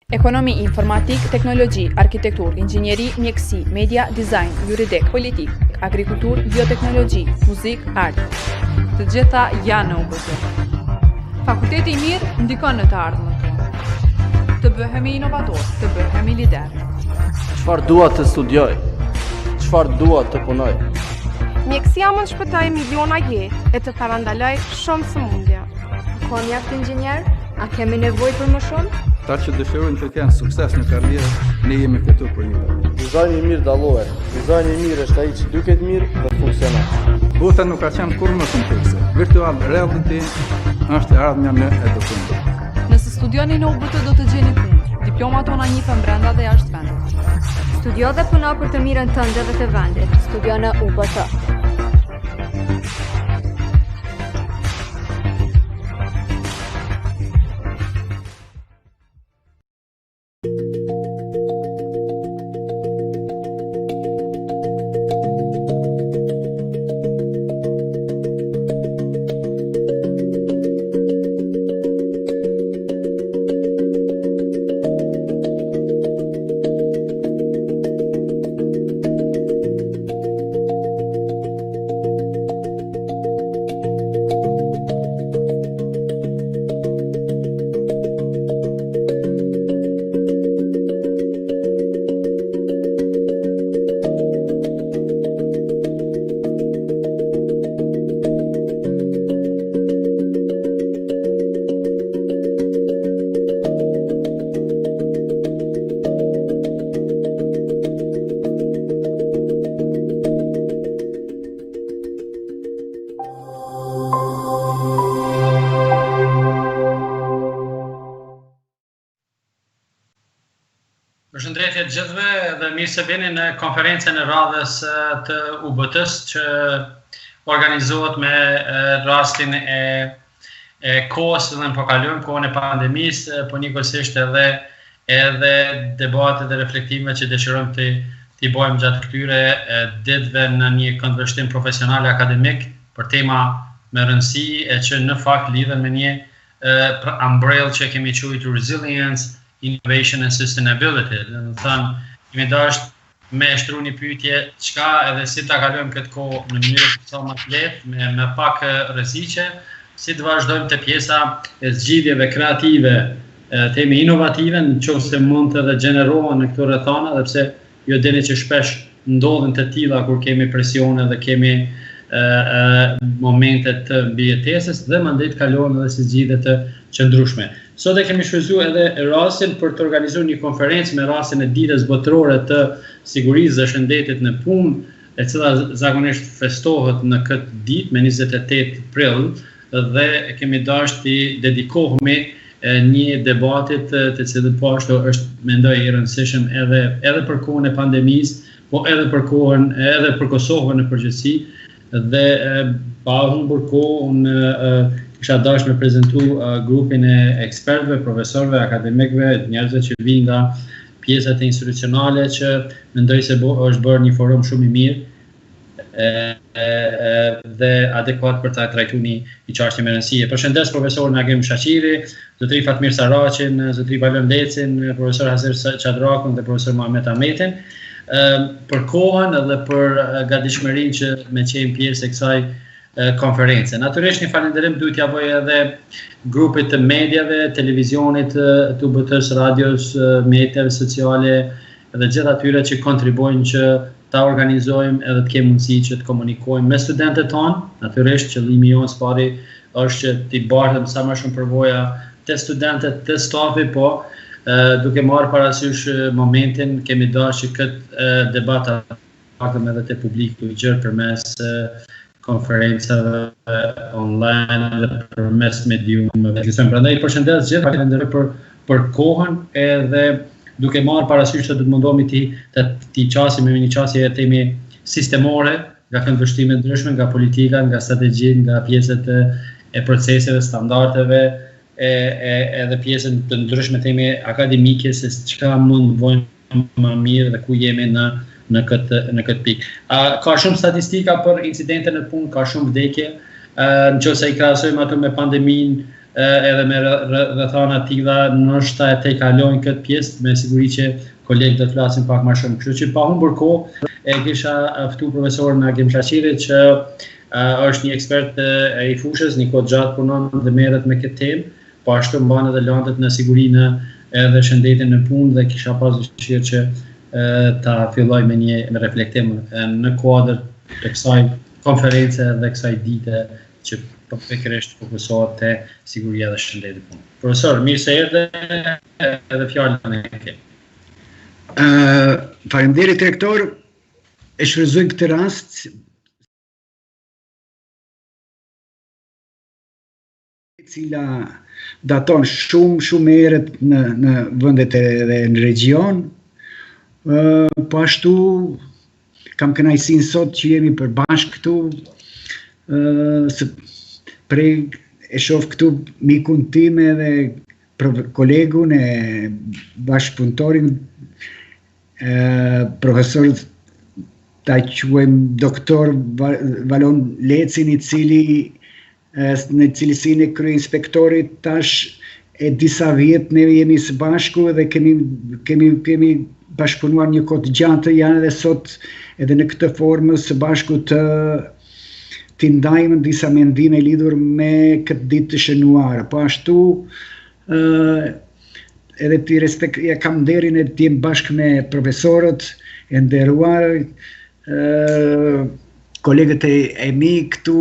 Ekonomi, informatik, teknologji, arkitektur, inxhinieri, mjeksi, media, design, juridik, politik, agrikultur, bioteknologji, muzik, art. Të gjitha janë në UBT. Fakulteti i mirë ndikon në të ardhmen tonë. Të bëhemi inovator, të bëhemi lider. Çfarë dua të studioj? Çfarë dua të punoj? Mjekësia mund shpëtoj miliona jetë e të parandaloj shumë sëmundje. Ka mjaft inxhinier? A kemi nevojë për më shumë? Ata që dëshirojnë të kenë sukses në karrierë, ne jemi këtu për ju. Dizajni i mirë dallohet. Dizajni i mirë është ai që duket mirë dhe funksionon. Bota nuk ka qenë kur më komplekse. Virtual reality është ardhmja në edukim. Nëse studioni në UBT do të gjeni punë. Diplomat tona njihen brenda dhe jashtë vendit. Studio dhe puno për të mirën tënde dhe të vendit. Studio në UBT. Përshëndetje të gjithëve dhe mirë se vini në konferencën e radhës të UBT-s që organizohet me rastin e kohës dhe në përkaluar kohën e pandemisë, po njëkohësisht edhe debate dhe reflektime që dëshirojmë t'i bëjmë gjatë këtyre ditëve në një këndvështrim profesional akademik për tema me rëndësi e që në fakt lidhen me një umbrell që kemi quajtur resilience, innovation and sustainability. Dhe më thënë, kemi dashur me shtru një pyetje çka edhe si ta kalojmë këtë kohë në mënyrë sa më të lehtë, me pak rreziqe, si të vazhdojmë te pjesa e zgjidhjeve kreative, temi inovative, nëse mund të gjenerohen në këto rrethana, dhe pse ju dini që shpesh ndodhin të tilla kur kemi presione dhe kemi momente të mbijetesës dhe mandej të kalojmë edhe si zgjidhje të qëndrueshme. Sot e kemi shfrytzuar edhe rastin për të organizuar një konferencë me rastin e ditës botërore të sigurisë dhe shëndetit në punë, e cila zakonisht festohet në këtë ditë me 28 prill, dhe kemi dashur t'i dedikohemi një debatit të cilët po ashtu është mendoj i rëndësishëm edhe për kohën e pandemisë, po edhe për Kosovën në përgjithësi, dhe pa humbur kohë unë kisha dashur me prezantu grupin e ekspertëve, profesorëve, akademikëve, njerëzve që vijnë nga pjesët e institucionale që mendoj se është bërë një forum shumë i mirë dhe adekuat për ta trajtuar një çështje me rëndësi. Përshëndes profesorin Agim Shaqiri, zotëri Fatmir Sarraqin, zotëri Balon Lecin, profesor Hazir Çadrakun dhe profesor Muhamet Ahmetin, për kohën dhe për gatishmërinë që me qenë pjesë e kësaj konference. Natyrisht një falënderim duhet t'ia bëj edhe grupit të mediave, televizionit, të UBT-s, radios, mediave sociale dhe gjithë atyre që kontribuojnë që ta organizojmë edhe të kemi mundësi që të komunikojmë me studentët tonë. Natyrisht qëllimi jonë pari është që t'i bartëm sa më shumë përvoja të studentët, të stafi, po duke marrë parasysh momentin, kemi dashur që këtë debat ta marrim edhe te publiku i gjerë përmes konferencave online dhe përmes mediumeve. Prandaj përshëndes gjithë, falenderoj për kohën edhe duke marrë parasysh se do të mundohemi t'i qasim me një qasje e temi sistemore, nga këndvështrime ndryshme, nga politika, nga strategjitë, nga pjesët e proceseve, standardeve, edhe pjesën të ndryshme temi akademike, se çka mund të bëjmë më mirë dhe ku jemi në këtë pikë. Ka shumë statistika për incidente në punë, ka shumë vdekje, nëse i krahasojmë ato me pandeminë, edhe me rrethana të tilla ndoshta e tejkalojnë këtë pjesë, me siguri që kolegët do të flasin pak më shumë. Kështu që pa humbur kohë e kisha ftuar profesorin Agim Shaqirit që është një ekspert i fushës, një kohë gjatë punon dhe merret me këtë temë, po ashtu mban edhe landet në sigurinë edhe shëndetin në punë dhe kisha pas dëshirë që ta filloj me një reflektim në kuadër të kësaj konference dhe kësaj dite që pikërisht fokusohet te siguria dhe shëndeti punë. Profesor, mirë se erdhe edhe fjalën e ke. Faleminderit rektor, e shfrytëzoj këtë rast e cila daton shumë herët në vendet edhe në region. Po ashtu kam kënaqësinë sot që jemi përbashkë këtu, e shoh këtu mikun tim edhe kolegun e bashkëpunëtorin, profesor ta quajmë doktor Valon Lecin, i cili në cilësinë e kryeinspektorit tash e disa vjet ne jemi së bashku dhe kemi bashkëpunuar një kohë të gjatë, janë edhe sot edhe në këtë formë së bashku të ndajmë disa mendime lidhur me këtë ditë të shënuar. Po ashtu edhe ja kam nderin e të jem bashkë me profesorët e nderuar, kolegët e mi këtu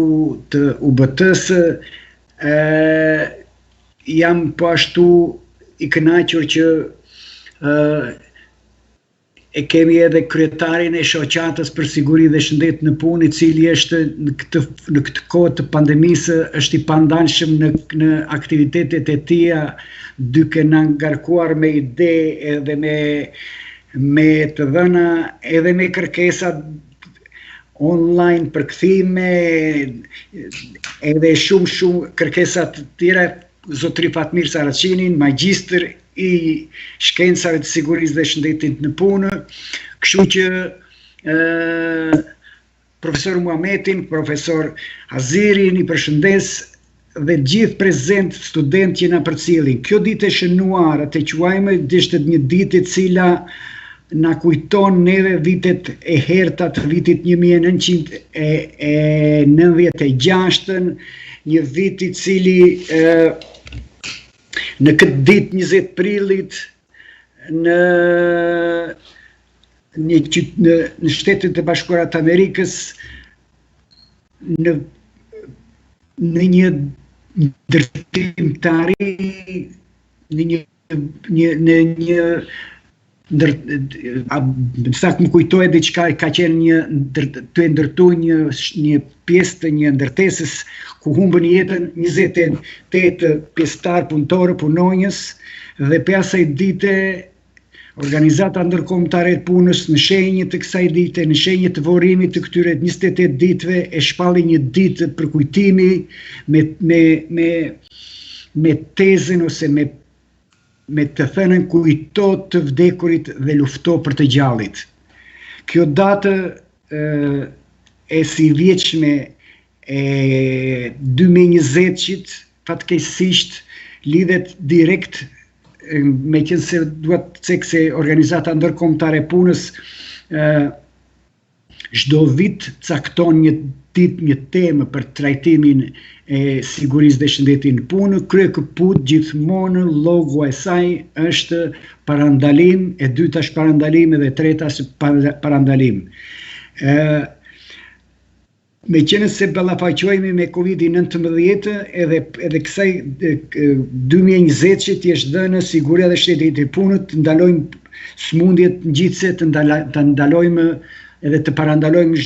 të UBT-s, jam po ashtu i kënaqur që e kemi edhe kryetarin e shoqatës për siguri dhe shëndet në punë, i cili është në këtë kohë të pandemisë është i pandalshëm në aktivitetet e tija, duke na ngarkuar me ide edhe me të dhëna edhe me kërkesa online përkthime edhe shumë kërkesa të tjera. Zotri Fatmir Saracinin, magjistër i shkencave të sigurisë dhe shëndetit në punë, kështu që profesor Muhametin, profesor Azirin i përshëndes dhe gjithë prezent student që na përcjellin. Kjo ditë e shënuar, atë quajmë, është një ditë e cila na kujton neve vitet e herta të vitit 1996, një vit i cili në këtë ditë 20 prillit në Shtetet e Bashkuara të Amerikës, në një ndërtimtari, më kujtohet diçka, ka qenë të ndërtuar një pjesë të një ndërtesës ku humbën jetën 28 pjesëtar punëtorë, punonjës, dhe pas asaj dite Organizata Ndërkombëtare e Punës në shenjë të kësaj dite, në shenjë të vorimit të këtyre 28 ditëve, e shpalli një ditë për kujtimi me tezën ose me të thënën kujto të vdekurit dhe lufto për të gjallit. Kjo datë e si vjeçme e 2020-shit, fatkeqësisht lidhet direkt, me qenë se duhet të cek se Organizata Ndërkombëtare e Punës çdo vit cakton një ditë, një temë për trajtimin e sigurisë dhe shëndetit në punë. Kryekëput gjithmonë logo e saj është parandalim, e dyta është parandalim dhe e treta është parandalim. Me qenë se ballafaqohemi me Covid-19 edhe kësaj 2020 që është dhënë siguria dhe shëndeti i punës, të ndalojmë smundjet ngjitse, të ndalojmë edhe të parandalojmë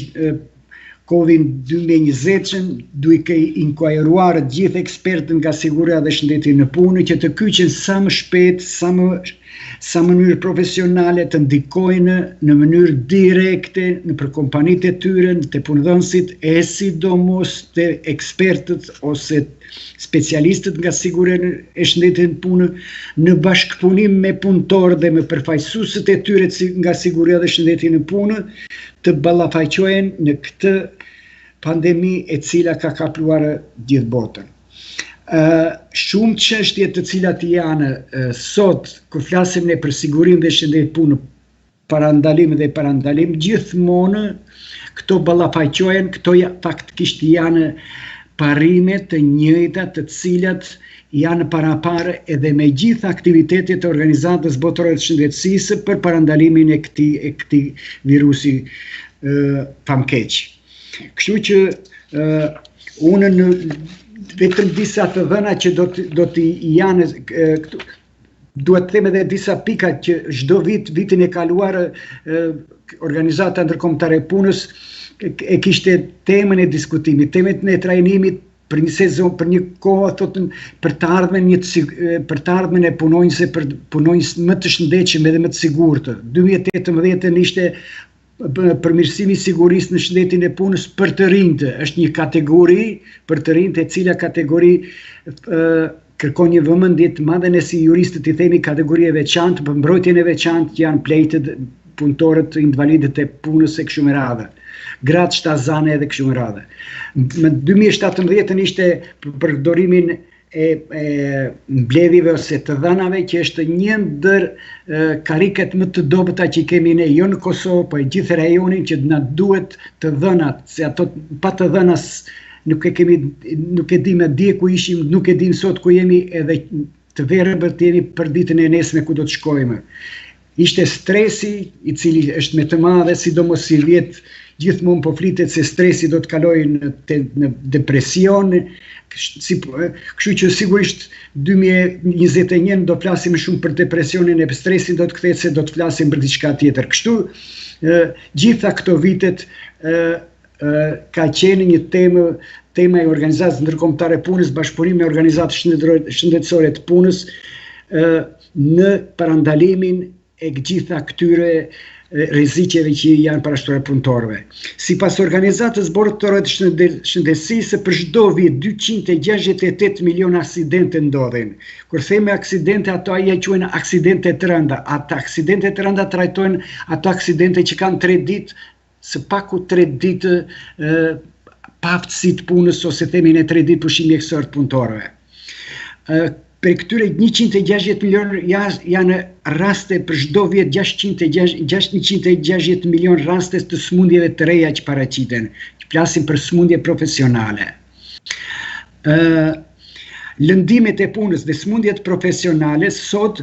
Covid-20, duke inkuajruar gjithë ekspertët nga siguria dhe shëndeti në punë që të kyçen sa më shpejt, sa mënyrë profesionale, të ndikojnë në mënyrë direkte për kompanitë e tyre, të punëdhënësit, e sidomos të ekspertët ose specialistët nga siguria e shëndetit në punë, në bashkëpunim me punëtorë dhe me përfaqësuesit e tyre nga siguria dhe shëndeti në punë, të ballafaqohen në këtë pandemi e cila ka kapluar gjithë botën. Shumë çështje të cilat janë sot, kur flasim ne për sigurinë dhe shëndetin punë, parandalim dhe parandalim, gjithmonë këto ballafaqohen, këto faktikisht janë parime të njëjta të cilat janë parapar edhe me gjithë aktivitetet e Organizatës Botërore të Shëndetësisë për parandalimin e këtij virusi famkeq. Kështu që unë vetëm disa të dhëna që do t'i janë duhet të them edhe disa pika që çdo vitin e kaluar Organizata Ndërkombëtare e Punës e kishte temën e diskutimit, temën e trajnimit për një sezon, për një kohë, thotë për të ardhmen e punonjësve, për punonjës më të shëndetshëm edhe më të sigurtë. 2018 ishte përmirësimi i sigurisë në shëndetin e punës për të rinjtë. Është një kategori për të rinjtë, e cila kategori kërkon një vëmendje të madhe ne si juristët i themi kategori e veçantë, për mbrojtjen e veçantë që janë plejtët, punëtorët, invalidët e punës e kështu me radhë. Gratë shtazane edhe kështu me radhë. Në 2017 ishte përdorimin e mbledhjeve ose të dhënave që është një ndër kariket më të dobëta që kemi ne jo në Kosovë, po e gjithë rajonin që na duhet të dhënat, se ato pa të dhënas nuk e dim dje ku ishim, nuk e dim sot ku jemi, edhe të verëbër të jemi për ditën e nesme ku do të shkojmë. Ishte stresi i cili është me të madhe, sidomos si vjet gjithmonë po flitet se stresi do të kalojë në depresion, kështu që sigurisht 2021 do flasim shumë për depresionin e stresin, do të kthehet se do të flasim për diçka tjetër. Kështu gjitha këto vitet ka qenë një tema e Organizatës Ndërkombëtare e Punës, bashkëpunimi me Organizatës Shëndetësore të Punës në parandalimin e gjitha këtyre rreziqeve që janë parashtuar punëtorëve. Sipas Organizatës Botërore të Shëndetësisë, për çdo vit 268 milion aksidente ndodhin. Kur themi aksidente, ato ai e quajnë aksidente të rënda. Ata aksidente të rënda trajtojnë ato aksidente që kanë 3 ditë, së paku 3 ditë pa aftësi të punës ose themi ne 3 ditë pushim mjekësor të punëtorëve. Për këtyre 160 milion janë raste për çdo vjet 660 milion raste të sëmundjeve të reja që paraqiten, që flasim për sëmundje profesionale. Lëndimet e punës dhe sëmundjet profesionale sot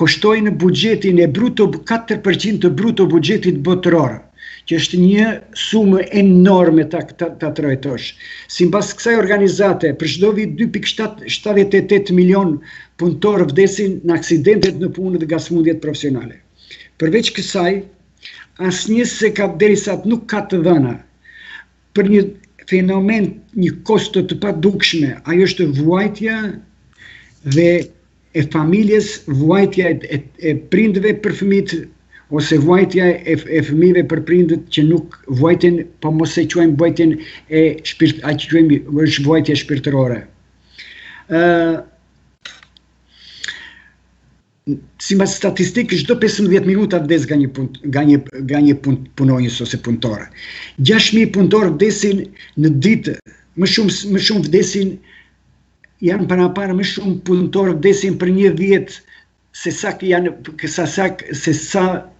kushtojnë buxhetin e bruto 4% të bruto buxhetit botëror, që është një sumë enorme ta trajtosh. Sipas kësaj organizate, për çdo vit 2.78 milion punëtorë vdesin në aksidentet në punë dhe nga sëmundjet profesionale. Përveç kësaj, asnjë se ka derisa nuk ka të dhëna për një fenomen, një kosto të padukshme, ajo është vuajtja dhe e familjes, vuajtja e prindëve për fëmijët, ose vuajtja e fëmijëve për prindët që nuk vuajtjen, po mos e quajmë vuajtjen e është vuajtja shpirtërore. Sipas statistikës, çdo 15 minuta vdes nga një punonjës ose punëtor. 6.000 punëtorë vdesin në ditë, më shumë vdesin, janë parapar më shumë punëtorë vdesin për një vjet se sa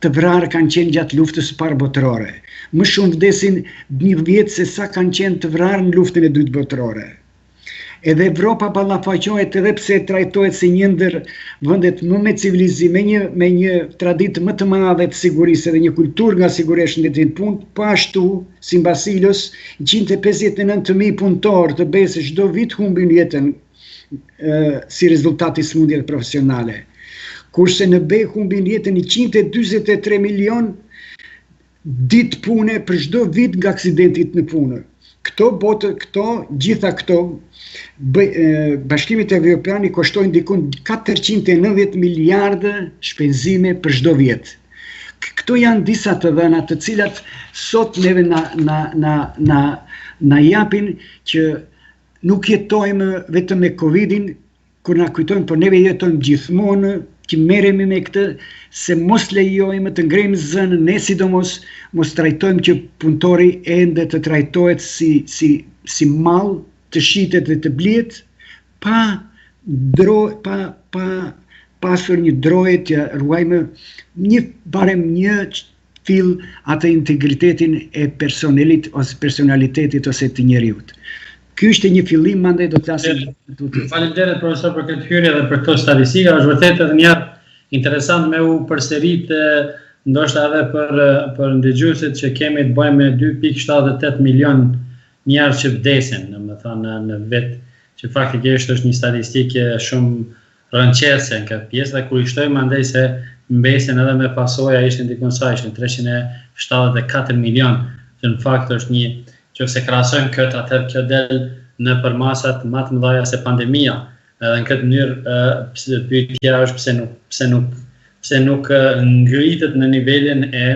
të vrarë kanë qenë gjatë luftës së parë botërore. Më shumë vdesin një vjet se sa kanë qenë të vrarë në luftën e dytë botërore. Edhe Evropa ballafaqohet edhe pse trajtohet si një ndër vendet më me civilizim, me një traditë më të madhe të sigurisë dhe një kulturë nga siguria e shëndetit punë, po ashtu, sipas ILO-s, 159.000 punëtorë të BE-s çdo vit humbin jetën si rezultat i sëmundjeve profesionale. Kurse në BE humbin jetën 143 milion ditë pune për çdo vit nga aksidentit në punë. Gjitha këto, bashkimit evropian i kushtojnë dikun 490 miliardë shpenzime për çdo vjet. Këto janë disa të dhëna të cilat sot neve na japin që nuk jetojmë vetëm me Covidin, kur na kujtojmë, por neve jetojmë gjithmonë që merremi me këtë, se mos lejojmë të ngrejmë zënën, ne sidomos mos trajtojmë që punëtori ende të trajtohet si mall, të shitet dhe të blihet, pasur një drojtje, ruajmë një fill atë integritetin e personelit ose personalitetit ose të njeriut. Ky është një fillim, mandej do të flasim. Faleminderit profesor për këtë hyrje dhe për këto statistika. Është vërtet edhe një interesant me u përsërit, ndoshta edhe për ndëgjuesit që kemi të bëjmë me 2.78 milion njerëz që vdesin, domethënë në vetë, që faktikisht është një statistikë shumë rënqese në këtë pjesë, dhe kur i shtojmë andaj se mbesin edhe me pasoja ishin dikun sa ishin 374 milion, që në fakt është një, që se krahasojmë këtë, atëherë kjo del në përmasat më të mëdha se pandemia. Edhe në këtë mënyrë pyetja është pse nuk ngritet në nivelin e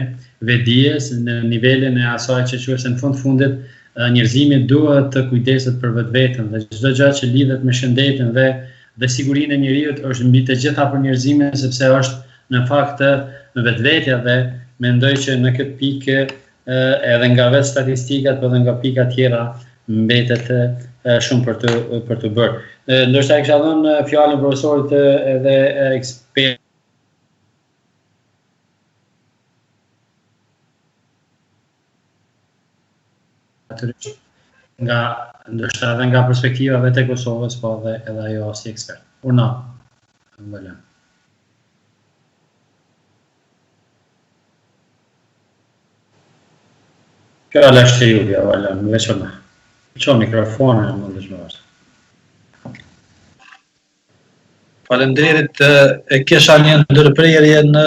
vedijes, në nivelin e asaj që quhet se në fundit njerëzimi duhet të kujdeset për vetveten dhe çdo gjë që lidhet me shëndetin dhe sigurinë e njeriut është mbi të gjitha për njerëzimin, sepse është në fakt në vetvetja, dhe mendoj që në këtë pikë edhe nga vetë statistikat, por edhe nga pika tjera mbetet shumë për të bërë. Ndoshta e kisha dhënë fjalën profesorit edhe ekspert ndoshta edhe nga perspektiva vetë e Kosovës, po edhe ajo si ekspert. Urna. Valen. Fjala është e juve, Valen, veçorna. Ço mikrofonin më dëshmosh. Faleminderit, e kisha një ndërprerje në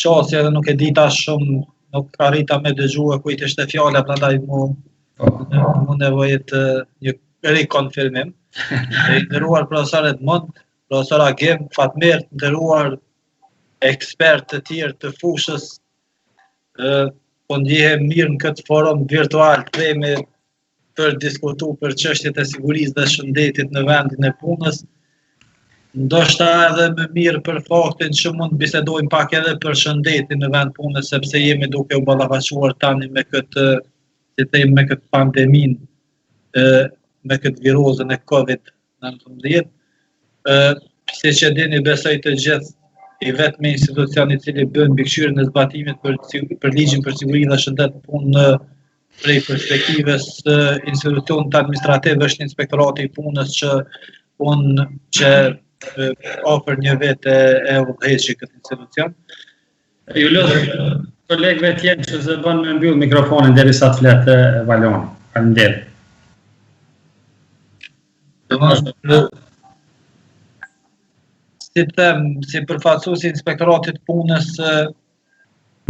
qasje dhe nuk e dita shumë, nuk arrita me dëgjue kujt ishte fjala, prandaj mu nevojit një rikonfirmim. E nderuar profesor Edmond, profesor Agim, Fatmir, nderuar ekspert të tjerë të fushës, po ndjehem mirë në këtë forum virtual të themi për diskutu për çështjet e sigurisë dhe shëndetit në vendin e punës. Ndoshta edhe më mirë për faktin që mund të bisedojmë pak edhe për shëndetin në vend punës, sepse jemi duke u ballafaquar tani me këtë, si them, me këtë pandemin, me këtë virozën e COVID-19. Siç e dini, besoj të gjithë, i vetmi institucion i cili bën mbikëqyrjen e zbatimit për ligjin për siguri dhe shëndet në punë në prej perspektivës institucionit administrativ është Inspektorati i Punës, që ofër një vetë e udhëheqi këtë institucion. Ju lutem kolegëve tjerë që se bën me mbyll mikrofonin derisa të fletë Valoni. Faleminderit. Si përfaqësues i Inspektoratit Punës,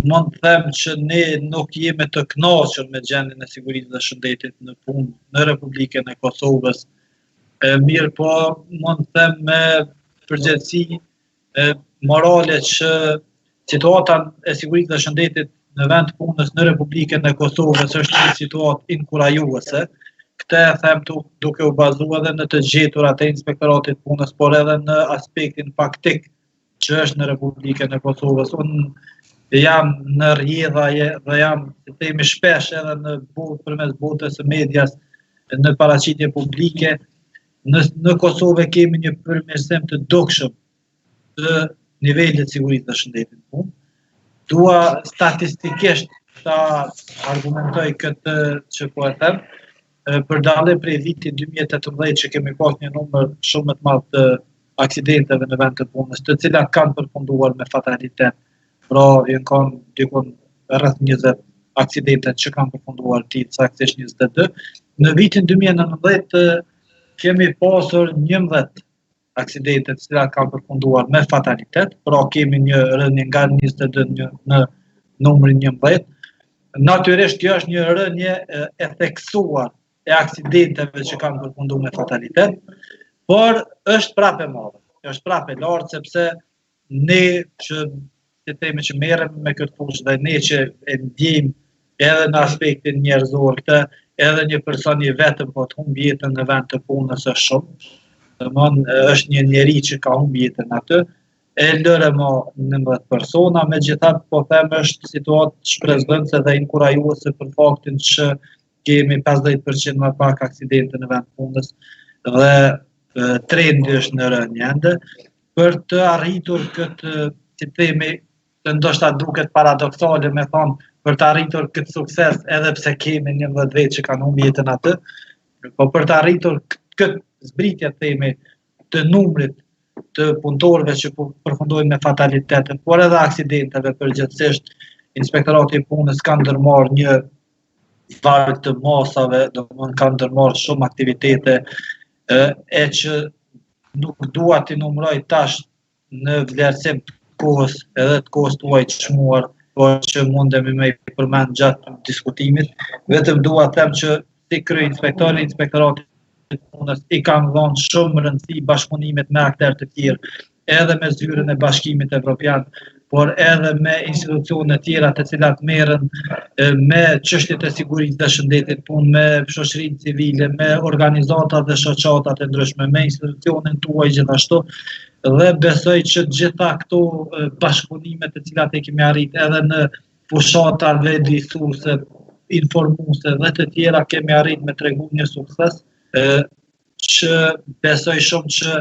mund të them që ne nuk jemi të kënaqur me gjendjen e sigurisë dhe shëndetit në punë në Republikën e Kosovës. Mirë po, mund të them me përgjegjësi morale që situata e sigurisë dhe shëndetit në vend punës në Republikën e Kosovës është një situatë inkurajuese. Këtë e them duke u bazuar edhe në të gjeturat e Inspektoratit Punës, por edhe në aspektin faktik që është në Republikën e Kosovës. Unë jam në rrjedha dhe jam, si themi, shpesh edhe përmes botës së medias në paraqitje publike. Në Kosovë kemi një përmirësim të dukshëm të nivelit sigurisë dhe shëndetit punë. Dua statistikisht ta argumentoj këtë që po e them. Për dallim prej vitit 2018 që kemi pas një numër shumë të madh të aksidenteve në vend të punës, të cilat kanë përfunduar me fatalitet. Pra, kanë dikon rreth 20 aksidente që kanë përfunduar saktësisht 22. Në vitin 2019 kemi pasur 11 aksidente të cilat kanë përfunduar me fatalitet, pra kemi një rënje nga 22 në numrin 11. Natyrisht kjo është një rënje e theksuar e aksidenteve që kanë përfunduar me fatalitet, por është prapë e madhe. Është prapë e lartë sepse ne që që merrem me këtë fushë dhe ne që e ndjejmë edhe në aspektin njerëzor këtë, edhe një person i vetëm po të humb jetën në vend të punës është shumë. Domthonë është një njeri që ka humb jetën aty, e lëre më 19 persona, megjithatë po them është situatë shpresdhënëse dhe inkurajuese për faktin që kemi 50% më pak aksidente në vend punës dhe trendi është në rënje ende, për të arritur këtë, si themi, të ndoshta duket paradoksale me thonë, për të arritur këtë sukses edhe pse kemi 11 vjet që kanë humbur jetën atë, po për të arritur këtë zbritje themi të numrit të punëtorëve që përfundojnë me fatalitetin, por edhe aksidenteve përgjithsisht, Inspektorati i Punës ka ndërmarrë një varg të masave, domethënë ka ndërmarrë shumë aktivitete e që nuk dua t'i numëroj tash në vlerësim të kohës edhe të kohës tuaj të çmuar, por që mundemi me i përmend gjatë diskutimit, vetëm dua të them që si kryeinspektori i Inspektoratit të Punës i kanë dhënë shumë rëndësi bashkëpunimet me aktorë të tjerë, edhe me zyrën e Bashkimit Evropian, por edhe me institucione tjera të cilat merren me çështjet e sigurisë dhe shëndetit punë, me shoqërinë civile, me organizatat dhe shoqata të ndryshme, me institucionin tuaj gjithashtu, dhe besoj që gjitha këto bashkëpunime të cilat e kemi arritë edhe në fushata vlerësuese, informuese dhe të tjera kemi arritë me tregu një sukses që besoj shumë që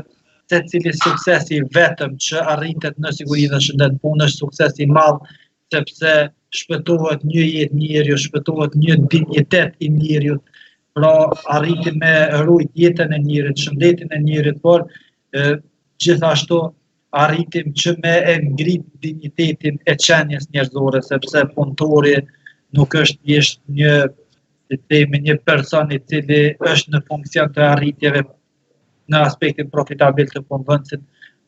secili suksesi vetëm që arritet në siguri dhe shëndet punë është suksesi i madh, sepse shpëtohet një jetë njeriu, shpëtohet një dinjitet i njeriu, pra arritim me rujt jetën e njerit, shëndetin e njerit, por gjithashtu arritim që me e ngrit dinjitetin e qenjes njerëzore, sepse punëtori nuk është thjesht një person i cili është në funksion të arritjeve në aspektin profitabil të punëvendësit,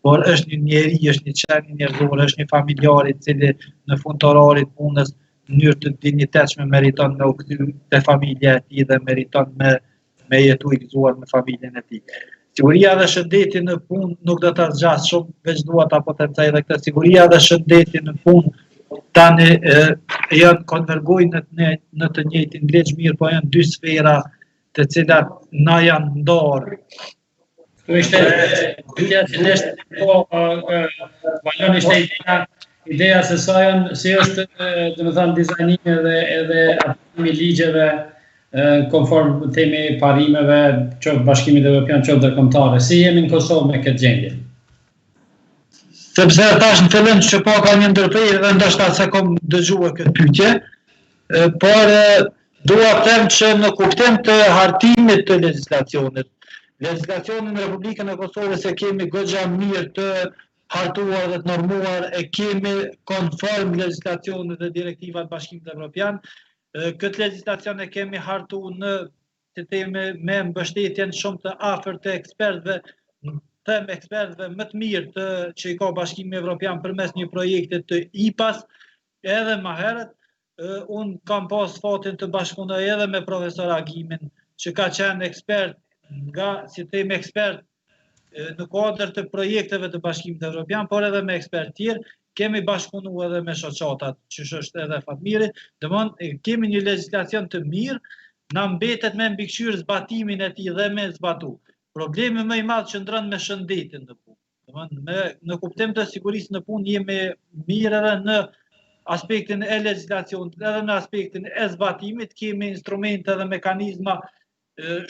por është një njeri, është një qenie njerëzore, është një familjar i cili në fund të orarit punës në mënyrë të dinjitetshme meriton me u kthy te familja e tij dhe meriton me jetu i gëzuar me familjen e tij. Siguria dhe shëndeti në punë nuk do ta zgjas shumë, veç dua ta potencoj edhe këtë. Siguria dhe shëndeti në punë tani janë konvergojnë në të njëjtin drejtë mirë, po janë dy sfera të cilat na janë ndarë. Kjo ishte pyetja që nesh po valon ishte ideja se si është domethënë dizajnimi edhe aplikimi i ligjeve konform temi parimeve, qoftë Bashkimit Evropian, qoftë ndërkombëtare. Si jemi në Kosovë me këtë gjendje? Sepse tash në fillim që po ka një ndërprerje dhe ndoshta se kom dëgjuar këtë pyetje, por dua të them që në kuptim të hartimit të legjislacionit, legjislacionin në Republikën e Kosovës e kemi goxha mirë të hartuar dhe të normuar, e kemi konform legjislacionit dhe direktivat Bashkimit Evropian. Këtë legjislacion e kemi hartuar në si themi me mbështetjen shumë të afërt të ekspertëve, ekspertëve më të mirë që i ka Bashkimi Evropian përmes një projekti të IPAS, edhe më herët unë kam pas fatin të bashkëpunoj edhe me profesor Agimin, që ka qenë ekspert si themi ekspert në kuadër të projekteve të Bashkimit Evropian, por edhe me ekspert tjerë, kemi bashkëpunuar edhe me shoqatat, që është edhe Fatmiri, domthonë kemi një legjislacion të mirë, na mbetet me mbikëqyr zbatimin e tij dhe me zbatu. Problemi më i madh qëndron me shëndetin në punë. Domthonë në kuptim të sigurisë në punë jemi mirë edhe në aspektin e legjislacionit, edhe në aspektin e zbatimit kemi instrumente dhe mekanizma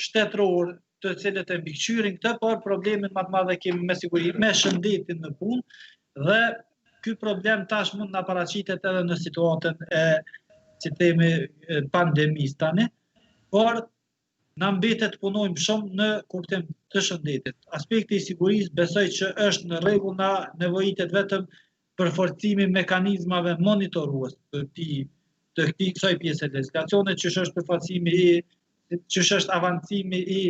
shtetëror të cilët e mbikëqyrin këtë, por problemin më të madh kemi me siguri me shëndetin në punë dhe ky problem tash mund na paraqitet edhe në situatën e si themi pandemisë tani, por na mbetet të punojmë shumë në kuptim të shëndetit. Aspekti i sigurisë besoj që është në rregull, na nevojitet vetëm për forcimin mekanizmave monitorues të kësaj pjese legjislacione, që është përfaqësimi që është avancimi i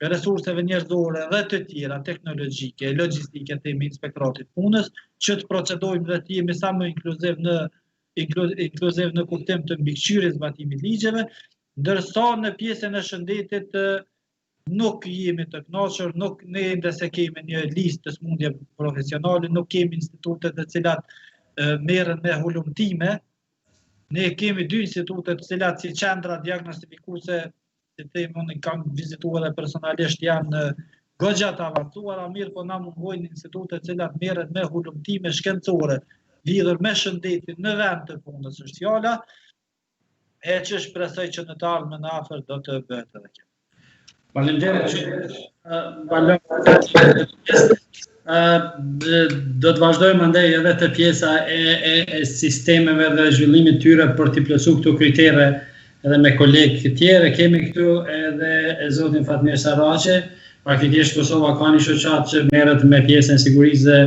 resurseve njerëzore dhe të tjera teknologjike, logjistike të Inspektoratit Punës, që të procedojmë dhe të jemi sa më inkluziv në kuptim të mbikëqyrjes zbatimit ligjeve, ndërsa në pjesën e shëndetit nuk jemi të kënaqur, nuk ne ende se kemi një listë të smundjeve profesionale, nuk kemi institute të cilat merren me hulumtime. Ne kemi dy institute të cilat si qendra diagnostikuese, si themi, unë kam vizituar dhe personalisht janë goxha të avancuara, mirë po na mungojnë institute të cilat merren me hulumtime shkencore lidhur me shëndetin në vend të punës është fjala, e që shpresoj që në të ardhmen afër do të bëhet edhe kjo. Faleminderit do të vazhdojmë andaj edhe të pjesa e sistemeve dhe zhvillimit tyre për t'i plotësuar këto kritere edhe me kolegë të tjerë. Kemi këtu edhe e zotin Fatmir Sarraqe, praktikisht Kosova ka një shoqat që merret me pjesën e sigurisë dhe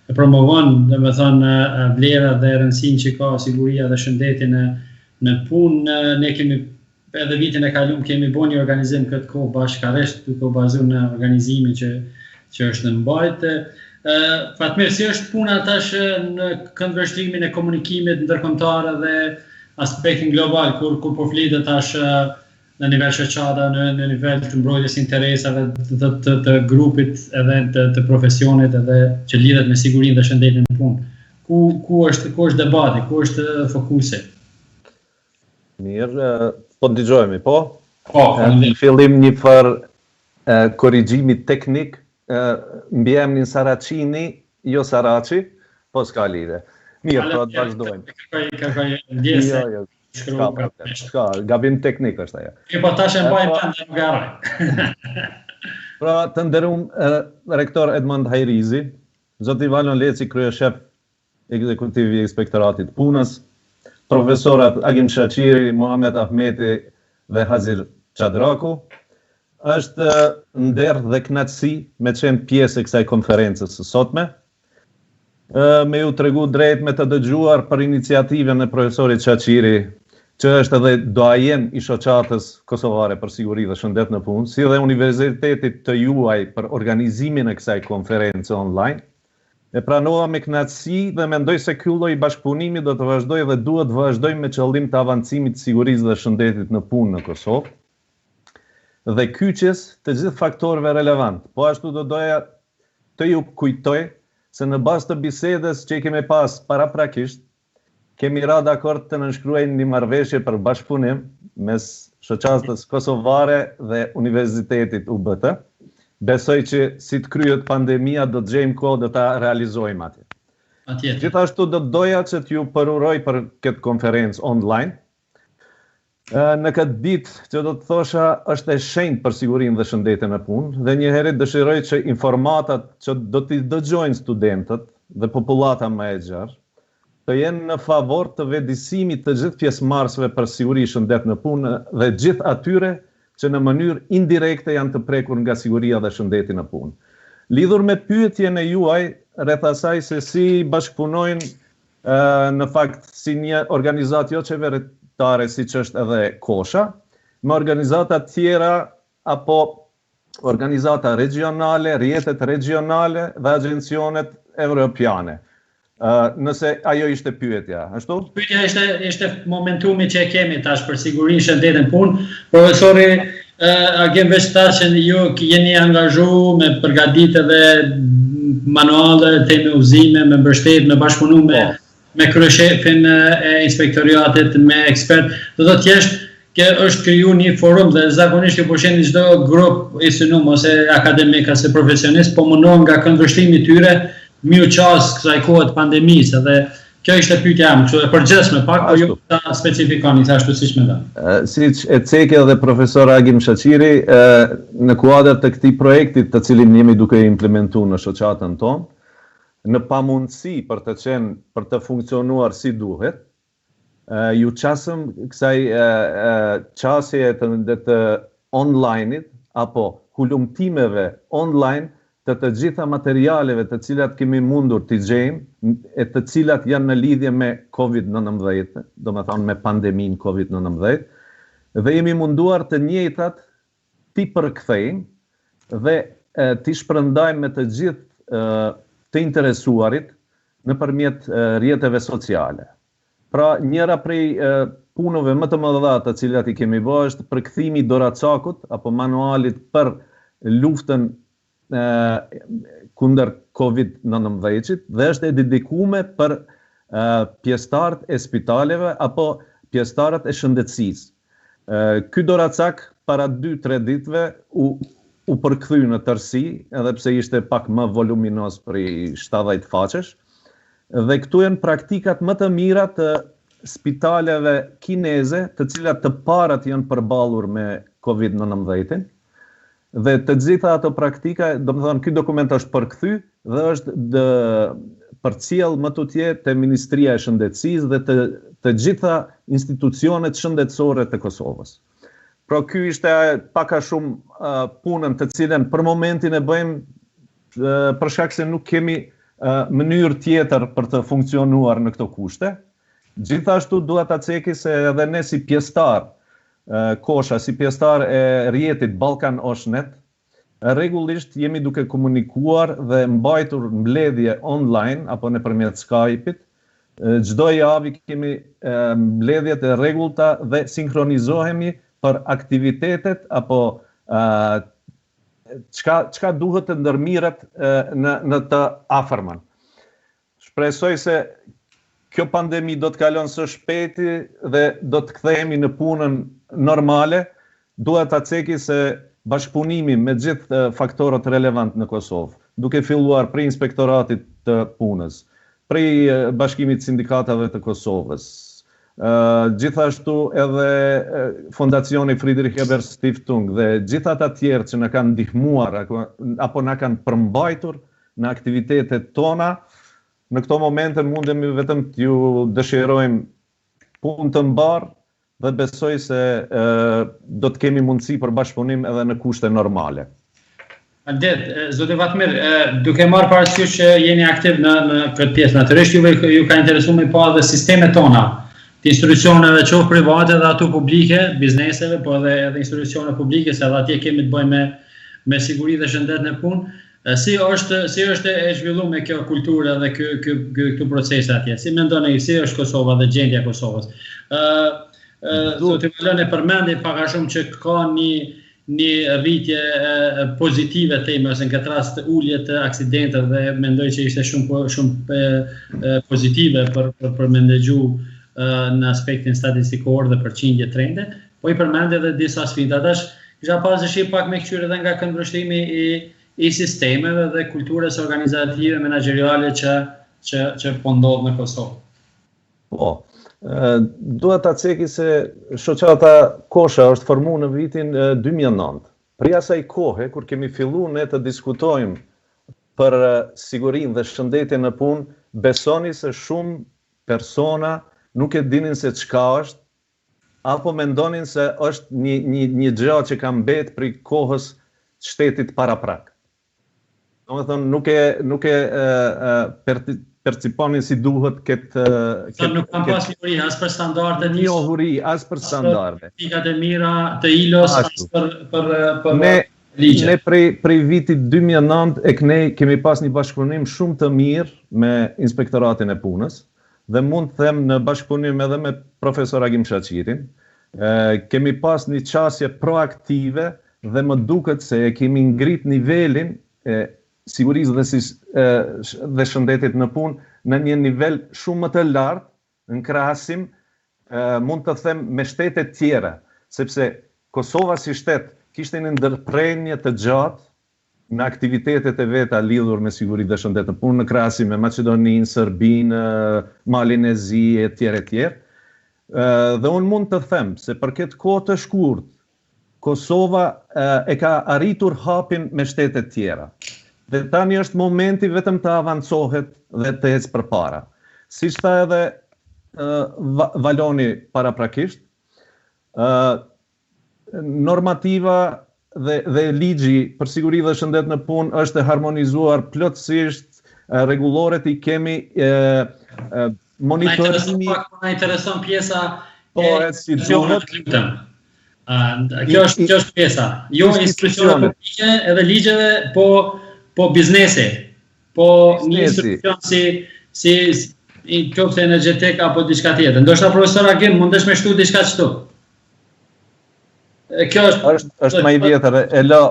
e promovon, domethënë vlera dhe rëndësinë që ka siguria dhe shëndeti në punë. Ne kemi edhe vitin e kaluar kemi bërë një organizim këtë kohë bashkërisht duke u bazuar në organizimin që është në mbajtje. Fatmir, si është puna tash në këndvështrimin e komunikimit ndërkombëtar dhe aspektin global kur po flitet tash në nivel shoqata, në nivel të mbrojtjes interesave të grupit edhe të profesionit edhe që lidhet me sigurinë dhe shëndetin në punë. Ku është debati, ku është fokusi? Mirë, po dëgjojmë, po? Po, në fillim një farë korrigjimi teknik, mbi emrin Saracini, jo Sarraçi, po s'ka lidhje. Mirë, pra të vazhdojmë. Ska, gabim teknik është ajo. Po tash e mbaj planda nuk garaj. Pra të nderuam rektor Edmond Hajrizi, zoti Valon Leci, kryeshef ekzekutiv i Inspektoratit Punës, profesorat Agim Shaqiri, Muhamet Ahmeti dhe Hazir Qadraku. Është nder dhe kënaqësi me qenë pjesë e kësaj konferencës së sotme. Me ju tregu drejt me të dëgjuar për iniciativën e profesorit Shaqiri, që është edhe doajen i shoqatës kosovare për siguri dhe shëndet në punë, si dhe universitetit të juaj për organizimin e kësaj konferencë online. E pranova me kënaqësi dhe mendoj se ky lloj bashkëpunimi do të vazhdojë dhe duhet vazhdoj me qëllim të avancimit të sigurisë dhe shëndetit në punë në Kosovë dhe kyçjes të gjithë faktorëve relevant. Po ashtu do doja të ju kujtoj se në bazë të bisedës që kemi pas paraprakisht, kemi ra dakord të nënshkruajmë një marrëveshje për bashkëpunim mes shoqatës kosovare dhe Universitetit UBT. Besoj që si të kryet pandemia do të gjejmë kohë do ta realizojmë atje. Gjithashtu do të doja që t'ju përuroj për këtë konferencë online. Në këtë ditë që do të thosha është e shenjtë për sigurinë dhe shëndetin e punë dhe njëherët dëshiroj që informatat që do t'i dëgjojnë studentët dhe populata më e gjerë të jenë në favor të vedisimit të gjithë pjesëmarrësve për siguri shëndet në punë dhe gjithë atyre që në mënyrë indirekte janë të prekur nga siguria dhe shëndeti në punë. Lidhur me pyetjen e juaj rreth asaj se si bashkëpunojnë në fakt si një organizatë jo qeveritare siç është edhe Kosha, me organizata tjera apo organizata regionale, rrjetet regionale dhe agjencionet evropiane. Nëse ajo ishte pyetja, ashtu? Pyetja ishte momentumi që e kemi tash për sigurinë shëndetin punë. Profesori Agim veç tash që ju jeni angazhu me përgatitje dhe manuale, teme udhëzime, me mbështetje, me bashkëpunim me kryeshefin e inspektoriatit, me ekspert. Do të thotë është kriju një forum dhe zakonisht ju përshëndin çdo grup i synum ose akademik ose profesionist, po mundohen nga këndvështrimi i tyre mi u qasë kësaj kohët pandemisë dhe kjo ishte pyetja jam, kështu e përgjithshme pak, po ju ta specifikoni ashtu siç më dha. Siç e cekë edhe profesor Agim Shaqiri, në kuadër të këtij projekti të cilin jemi duke implementuar në shoqatën tonë, në pamundësi për të funksionuar si duhet, ju qasëm kësaj qasje të online-it apo hulumtimeve online të gjitha materialeve të cilat kemi mundur t'i gjejmë e të cilat janë në lidhje me COVID-19, do me thonë me pandemin COVID-19, dhe jemi munduar të njëjtat t'i përkthejmë dhe t'i shpërndajmë me të gjithë të interesuarit nëpërmjet rrjeteve sociale. Pra njëra prej punëve më të mëdha të cilat i kemi bërë është përkthimi i doracakut apo manualit për luftën kundër COVID-19 dhe është e dedikuar për pjesëtarët e spitaleve apo pjesëtarët e shëndetësisë. Ky doracak para 2-3 ditëve u përkthy në tërësi, edhe pse ishte pak më voluminoz për 70 faqesh, dhe këtu janë praktikat më të mira të spitaleve kineze, të cilat të parat janë përballur me COVID-19. dhe të gjitha ato praktika, do të thonë ky dokument është përkthy dhe është përcjell më tutje te Ministria e Shëndetësisë dhe të gjitha institucionet shëndetësore të Kosovës. Pra ky ishte pak a shumë punën të cilën për momentin e bëjmë për shkak se nuk kemi mënyrë tjetër për të funksionuar në këto kushte. Gjithashtu dua ta ceki se edhe ne si pjesëtar, Kosha si pjesëtar e rrjetit Ballkan Oshnet, rregullisht jemi duke komunikuar dhe mbajtur mbledhje online apo nëpërmjet Skype-it. Çdo javë kemi mbledhje të rregullta dhe sinkronizohemi për aktivitetet apo çka duhet të ndërmirret në të afërmën. Shpresoj se kjo pandemi do të kalon së shpejti dhe do të kthehemi në punën normale. Dua ta ceki se bashkëpunimi me gjithë faktorët relevant në Kosovë, duke filluar prej Inspektoratit të Punës, prej Bashkimit Sindikatave të Kosovës, gjithashtu edhe Fondacioni Friedrich Ebert Stiftung dhe gjithë ata tjerë që na kanë ndihmuar apo na kanë përmbajtur në aktivitetet tona, në këto momente mundemi vetëm t'ju dëshirojmë punë të mbarë dhe besoj se do të kemi mundësi për bashkëpunim edhe në kushte normale. Zotë Vatmir, duke marrë parasysh që jeni aktiv në këtë pjesë, natyrisht ju ka interesuar me pa edhe sistemet tona, të institucioneve qoftë private dhe ato publike, bizneseve, po edhe institucione publike, se edhe atje kemi të bëjmë me siguri dhe shëndet në punë. Si është e zhvilluar kjo kulturë dhe këto procese atje? Si mendoni si është Kosova dhe gjendja e Kosovës? Zotë Valon e përmendi pak a shumë që ka një rritje pozitive teme, ose në këtë rast ullje të aksidenteve dhe mendoj që ishte shumë pozitive për me ndëgju në aspektin statistikor dhe përqindje trende, po i përmendi edhe disa sfida. Kisha pas dëshirë pak me këqyre dhe nga këndvështrimi i sistemeve dhe kulturës organizative menaxheriale që po ndodh në Kosovë. Po. Duhet ta ceki se shoqata Kosha është formuar në vitin 2009. Pri asaj kohe, kur kemi filluar ne të diskutojmë për sigurinë dhe shëndetjen në punë, besoni se shumë persona nuk e dinin se çka është, apo mendonin se është një gjë që ka mbet prej kohës shtetit paraprak. Domethënë nuk e perciponin si duhet këtë... Nuk kam pas njohuri as për standarde, njohuri as për standarde. Pikat e mira të ILO-s as për ligje. Ne prej vitit 2009 ne kemi pas një bashkëpunim shumë të mirë me Inspektoratin e Punës dhe mund të them në bashkëpunim edhe me profesor Agim Shaqirin. Kemi pas një qasje proaktive dhe më duket se e kemi ngrit nivelin sigurisë dhe shëndetit në punë në një nivel shumë më të lartë në krahasim mund të them me shtetet tjera, sepse Kosova si shtet kishte një ndërprerje të gjatë në aktivitetet e veta lidhur me siguri dhe shëndet në punë në krahasim me Maqedoninë, Serbinë, Malin e Zi e tjerë. Dhe unë mund të them se për këtë kohë të shkurt Kosova e ka arritur hapin me shtetet tjera. Dhe tani është momenti vetëm të avancohet dhe të ecë përpara. Siç tha edhe Valoni paraprakisht, normativa dhe ligji për siguri dhe shëndet në punë është e harmonizuar plotësisht, rregulloret I kemi, monitorimi. Na intereson pjesa si duhet. Kjo është pjesa. Jo institucione publike edhe ligjeve, po biznesi, po një institucion si qoftë energjetik apo diçka tjetër. Ndoshta profesor Agim mundesh me shtu diçka kështu. Kjo është më I vjetër, e lë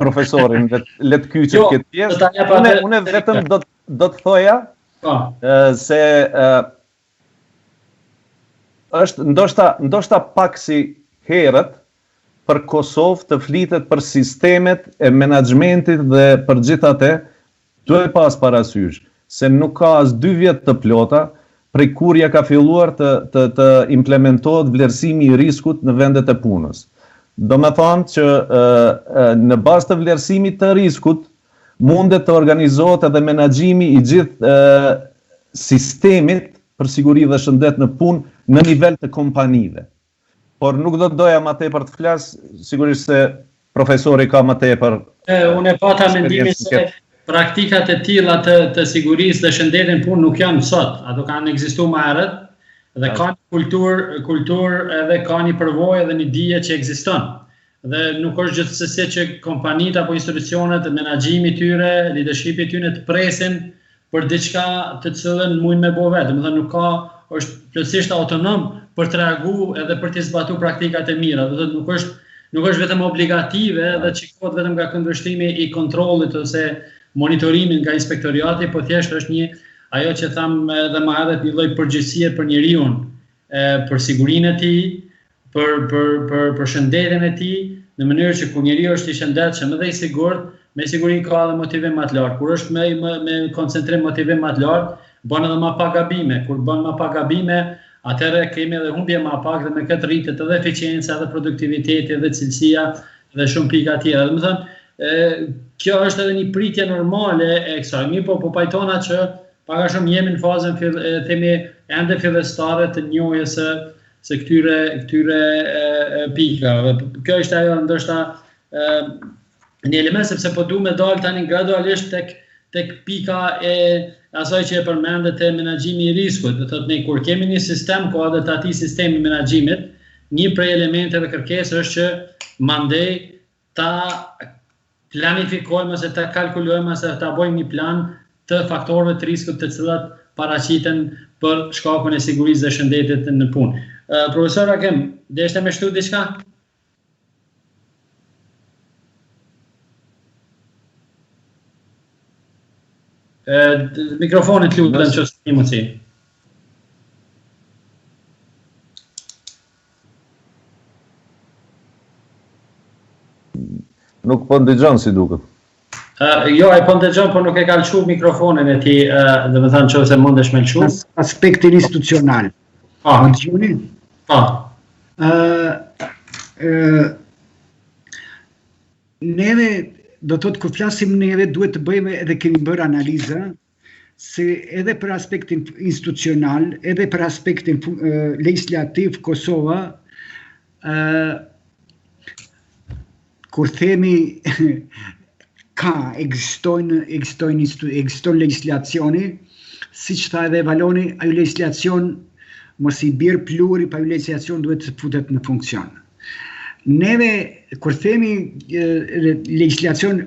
profesorin le të kyçet këtë pjesë. Unë vetëm do të thoja se është ndoshta pak si herët për Kosovë të flitet për sistemet e menaxhmentit dhe për gjithatë, duhet pas parasysh se nuk ka as 2 vjet të plota prej kur ja ka filluar të implementohet vlerësimi I riskut në vendet e punës. Do me thonë që në bazë të vlerësimit të riskut, mundet të organizohet edhe menaxhimi i gjithë sistemit për siguri dhe shëndet në punë në nivel të kompanive. Por nuk do të doja më tepër të flas, sigurisht se profesori ka më tepër. Unë e pata mendimin se praktikat e tilla të sigurisë dhe shëndetit në punë nuk janë sot, ato kanë ekzistuar më herët dhe ka një kulturë edhe ka një përvojë dhe një dije që ekziston. Dhe nuk është gjithsesi që kompanitë apo institucionet, menaxhimi i tyre, leadershipi i tyre të presin për diçka të cilën mund me bëu vetë. Domethënë nuk ka, është plotësisht autonom për të reaguar edhe për të zbatuar praktikat e mira. Do thotë nuk është vetëm obligative dhe çikohet vetëm nga këndvështrimi i kontrollit ose monitorimin nga inspektoriati, po thjesht është një ajo që tham edhe më herët, një lloj përgjegjësie për njeriu, për sigurinë e tij, për shëndetin e tij, në mënyrë që kur njeriu është i shëndetshëm dhe i sigurt, me siguri ka edhe motivim më të lartë. Kur është me koncentrim motivim më të lartë, bën edhe më pak gabime. Kur bën më pak gabime, atëherë kemi edhe humbje më pak dhe me këtë rritet edhe eficienca, edhe produktiviteti, edhe cilësia dhe shumë pika tjera. Domethënë, kjo është edhe një pritje normale e kësaj. Mirë, po pajtona që pak a shumë jemi në fazën themi ende fillestare të njohjes së këtyre pikave. Kjo është ajo ndoshta një element, sepse po duhet me dalë tani gradualisht tek pika e asaj që e përmendet e menaxhimi i riskut. Do thotë ne kur kemi një sistem ku edhe të atij sistemi i menaxhimit, një prej elementeve kërkesë është që mandej ta planifikojmë ose ta kalkulojmë ose ta bëjmë një plan të faktorëve të riskut të cilat paraqiten për shkakun e sigurisë dhe shëndetit në punë. Profesor Agem, deshte me shtu diçka? Mikrofonit lutem që s'kemi mundësi. Nuk po ndëgjon si duket. Jo, ai po ndëgjon, por nuk e ka lëshu mikrofonin e tij, domethënë nëse mundesh me lëshu. Aspektin institucional. Po. Më dëgjoni? Po. Neve, do të thotë kur flasim neve, duhet të bëjmë edhe kemi bërë analiza se edhe për aspektin institucional, edhe për aspektin legislativ Kosova, kur themi ekziston legislacioni, siç tha edhe Valoni, ajo legislacion mos i bjerë pluri, pa ajo legislacion duhet të futet në funksion. Neve, kur themi legislacion,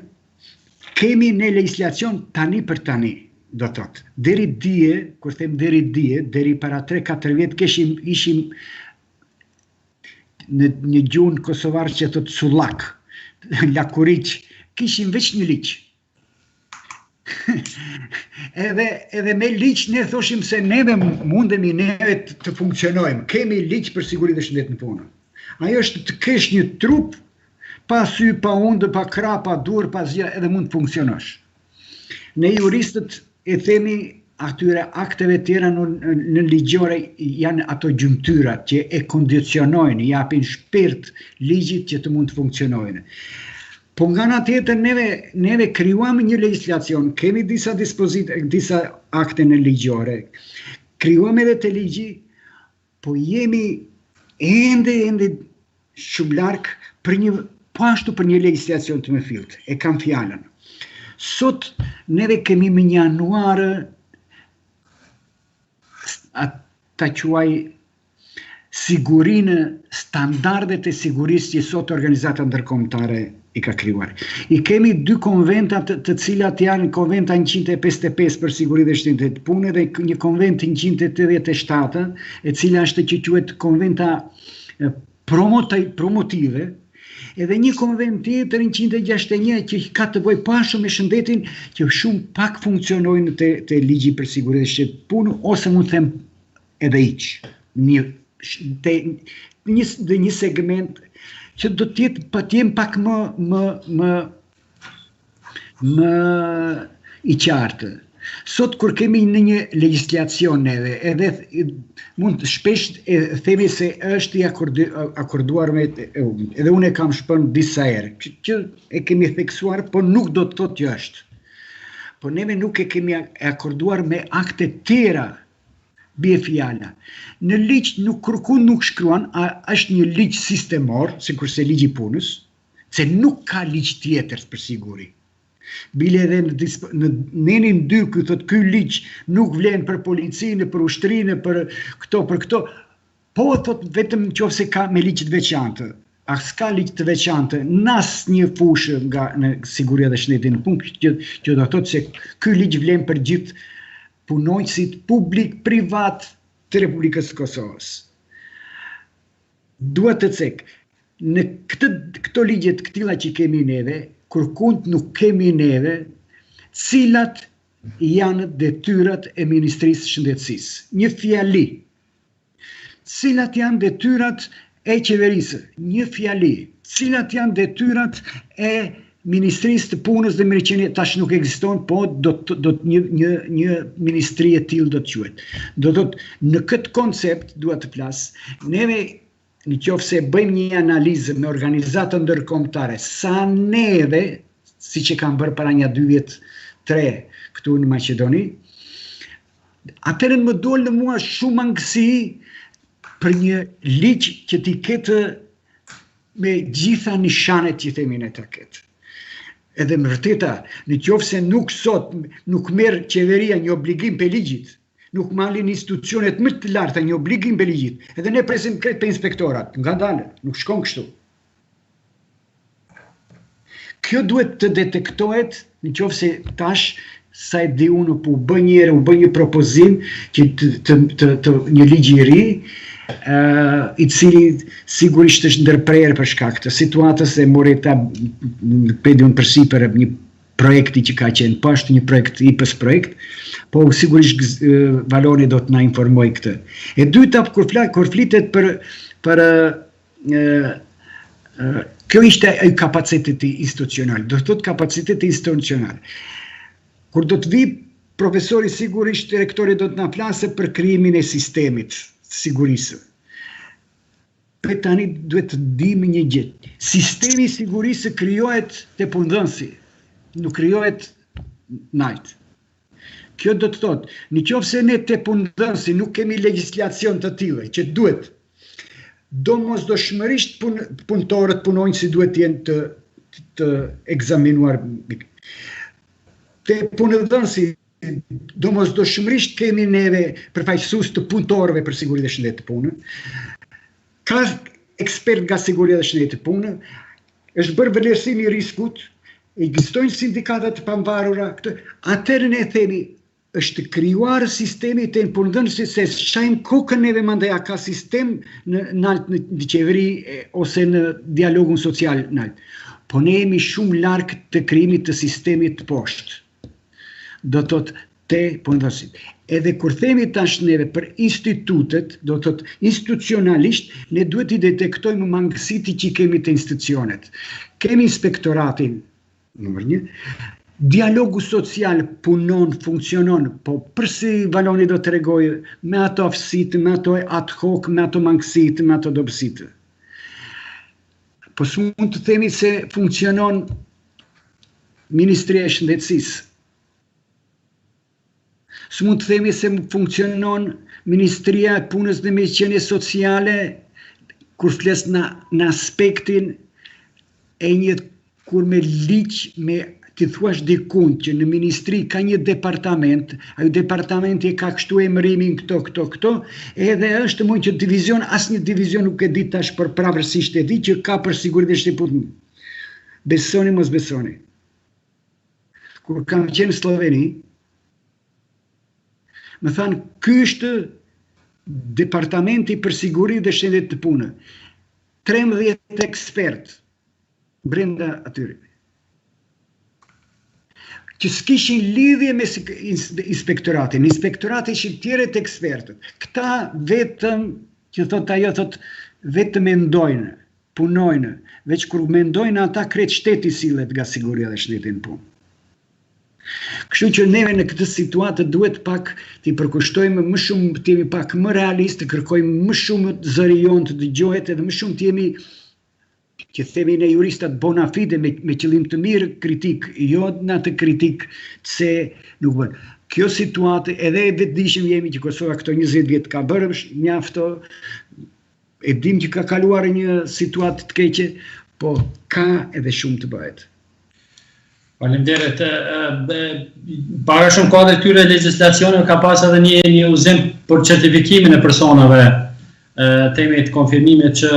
kemi në legislacion tani për tani, do thotë. Deri dje, kur them deri dje, deri para 3-4 vjet ishim në një gjuhën kosovar që thotë sullak, lakuriq, kishim veç një liq. Edhe me liq ne thoshim se neve mundemi neve të funksionojmë, kemi liq për siguri dhe shëndet në punë. Ajo është të kesh një trup, pa sy, pa undë, pa krah, pa dur, pa zja, edhe mund të funksionosh. Ne juristët e themi atyre akteve tjera në ligjore janë ato gjymtyrat që e kondicionojnë, japin shpirt ligjit që të mund të funksionojnë. Po nga ana tjetër neve krijuam një legjislacion, kemi disa disa akte në ligjore. Krijuam edhe të ligji, po jemi ende shumë larg po ashtu për një legjislacion të mëfillt. E kam fjalën. Sot neve kemi më një anuarë ta quaj sigurinë, standardet e sigurisë që sot organizata ndërkombëtare i ka krijuar. I kemi 2 konventa të cilat janë konventa 155 për siguri dhe shëndet të punë dhe një konvent 187 e cila është që quhet konventa promotive, edhe një konvent tjetër 161 që ka të bëjë pa shumë me shëndetin që shumë pak funksionojnë te ligji për siguri dhe shëndet të punë ose mund të them edhe hiç. Një segment që do të jem pak më i qartë. Sot kur kemi në një legjislacion neve, edhe mund shpesh e themi se është i akorduar me, edhe unë e kam shpën disa herë, që e kemi theksuar, po nuk do të thotë që është. Po neve nuk e kemi akorduar me akte tjera, bie fjala. Në ligj kërkun nuk shkruan, është një ligj sistemor, sikurse ligji i punës, se nuk ka ligj tjetër për siguri. Bile edhe në nenin 2, ky ligj nuk vlen për policinë, për ushtrinë, për këto, po thot vetëm nëse ka me ligj të veçantë. A s'ka ligj të veçantë në asnjë fushë nga në siguria dhe shëndetin në punë, që do thotë se ky ligj vlen për gjithë punojësit publik, privat të Republikës së Kosovës. Duhet të cek, në këto ligjet këtilla që kemi neve, kërkund nuk kemi neve, cilat janë detyrat e Ministrisë së Shëndetësisë. Një fjali. Cilat janë detyrat e qeverisë? Një fjali. Cilat janë detyrat e Ministrisë të Punës dhe Mirëqenie? Tash nuk ekziston, po një ministri e tillë do të quhet. Do thotë, në këtë koncept duhet të flas, neve në qoftë se bëjmë një analizë me organizata ndërkombëtare, sa neve, siç e kanë bërë para një 2 vjet, 3 këtu në Maqedoni, atëherë më dol në mua shumë angësi për një ligj që t'i ketë me gjitha nishanet që themi ne ta ketë. Edhe më vërteta, në qoftë se nuk merr qeveria një obligim për ligjit, nuk marrin institucionet më të larta një obligim për ligjit, edhe ne presim krejt për inspektorat, nga dalë, nuk shkon kështu. Kjo duhet të detektohet në qoftë se tash, sa e di unë, u bë një propozim që një ligj i ri, i cili sigurisht është ndërprerë për shkak të situatës e moreta pediun përsipër një projekti që ka qenë poshtë, një projekt IPS projekt, po sigurisht Valoni do të na informoj këtë. E dyta, kur flitet për kjo ishte kapaciteti institucional, do të thotë kapaciteti institucional. Kur do të vi profesori, sigurisht rektori do të na flasë për krijimin e sistemit sigurisë. Për tani duhet të dimë një gjë. Sistemi i sigurisë krijohet te punëdhënësi, nuk krijohet najt. Kjo do të thotë, nëse ne te punëdhënësi nuk kemi legjislacion të tillë që duhet, domosdoshmërisht punëtorët, punonjësit duhet të jenë të ekzaminuar. Te punëdhënësi domosdoshmërisht kemi neve përfaqësues të punëtorëve për siguri dhe shëndet të punë, ka ekspert nga siguria dhe shëndeti të punë, është bërë vlerësimi i riskut, ekzistojnë sindikatat të pavarura, atëherë ne themi është krijuar sistemi të punëdhënësit, se shajmë kokën neve mandej a ka sistem në qeveri ose në dialogun social në altë. Po ne jemi shumë larg të krijimit të sistemit të poshtë. Do të thotë te punëdhënësit. Edhe kur themi tash neve për institutet, do të thotë institucionalisht, ne duhet i detektojmë mangësitë që kemi të institucionet. Kemi inspektoratin, numër 1, dialogu social punon, funksionon, po përsi Valoni do të regojë me ato aftësitë, me ato ad hoc, me ato mangësitë, me ato dobësitë. Po s'mund të themi se funksionon Ministria e Shëndetësisë. S'mund të themi se funksionon Ministria e Punës dhe Mirëqenies Sociale, kur fles në aspektin e një, kur me ligj, me ti thuash dikun që në ministri ka një departament, ajo departamenti ka kështu emërimin këto, edhe është mund që divizion, asnjë divizion nuk e di tash për pravërsisht e di që ka për siguri dhe shtyput. Besoni, mos besoni. Kur kam qenë në Sloveni, më thanë, ky është departamenti për siguri dhe shëndet të punë. 13 ekspert brenda atyre, që s'kishin lidhje me inspektoratin. Inspektorati ishin tjere të ekspertët. Këta vetëm, që thot ajo, thot vetëm mendojnë, punojnë, veç kur mendojnë ata kretë shteti sillet nga siguria dhe shëndetin punë. Kështu që neve në këtë situatë duhet pak t'i përkushtojmë më shumë, t'jemi pak më realist, të kërkojmë më shumë zëri jonë të dëgjohet edhe më shumë t'jemi, që themi ne juristat bona fide me qëllim të mirë kritik, jo në atë kritik se nuk bën. Kjo situatë edhe vetëdijshëm jemi që Kosova këto 20 vjet ka bërë mjafto, e dim që ka kaluar një situatë të keqe, po ka edhe shumë të bëhet. Faleminderit. Para shumë kohë këtyre legjislacioneve ka pas edhe një uzim për certifikimin e personave, temi të konfirmimit që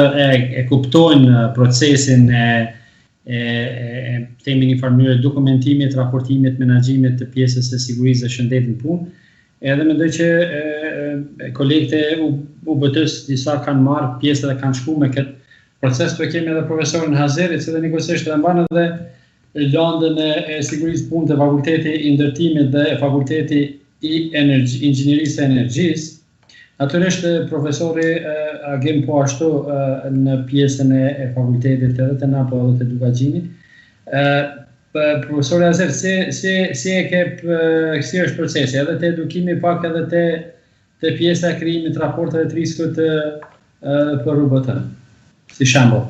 e kuptojnë procesin temi një farë dokumentimit, raportimit, menaxhimit të pjesës së sigurisë dhe shëndetit në punë. Edhe mendoj që kolegët e UBT-s disa kanë marrë pjesë dhe kanë shku me këtë proces, të kemi edhe profesorin Hazeri, që dhe njëkohësisht edhe mbanë edhe landën e sigurisë punë të fakulteti i ndërtimit dhe fakulteti i inxhinierisë e energjisë. Natyrisht profesori Agim po ashtu në pjesën e fakultetit edhe të NAPO edhe të Dukagjinit. Profesori Azer, si është procesi, edhe të edukimi pak edhe të pjesa e krijimit të raporteve të riskut për UBT, si shembull?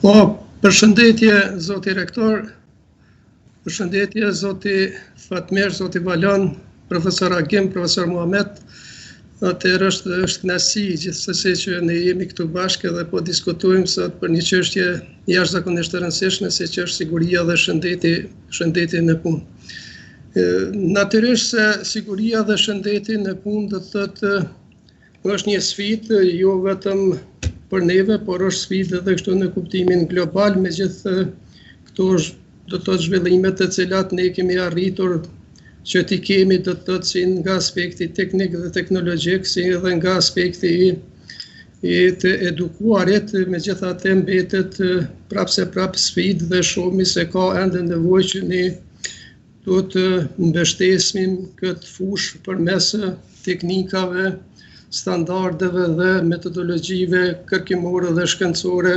Po, përshëndetje zoti rektor, përshëndetje zoti Fatmer, zoti Valon, profesor Agim, profesor Muhamet. Atëherë është kënaqësi gjithsesi që ne jemi këtu bashkë dhe po diskutojmë sot për një çështje jashtëzakonisht të rëndësishme, siç është siguria dhe shëndeti në punë. Natyrisht se siguria dhe shëndeti në punë do të thotë është një sfidë jo vetëm për neve, por është sfidë edhe kështu në kuptimin global, megjithë këto do të thotë zhvillimet të cilat ne kemi arritur që t'i kemi do të thotë si nga aspekti teknik dhe teknologjik, si edhe nga aspekti i të edukuarit, megjithatë mbetet prapë sfidë dhe shohim se ka ende nevojë që ne do të mbështesim këtë fushë përmes teknikave, standardeve dhe metodologjive kërkimore dhe shkencore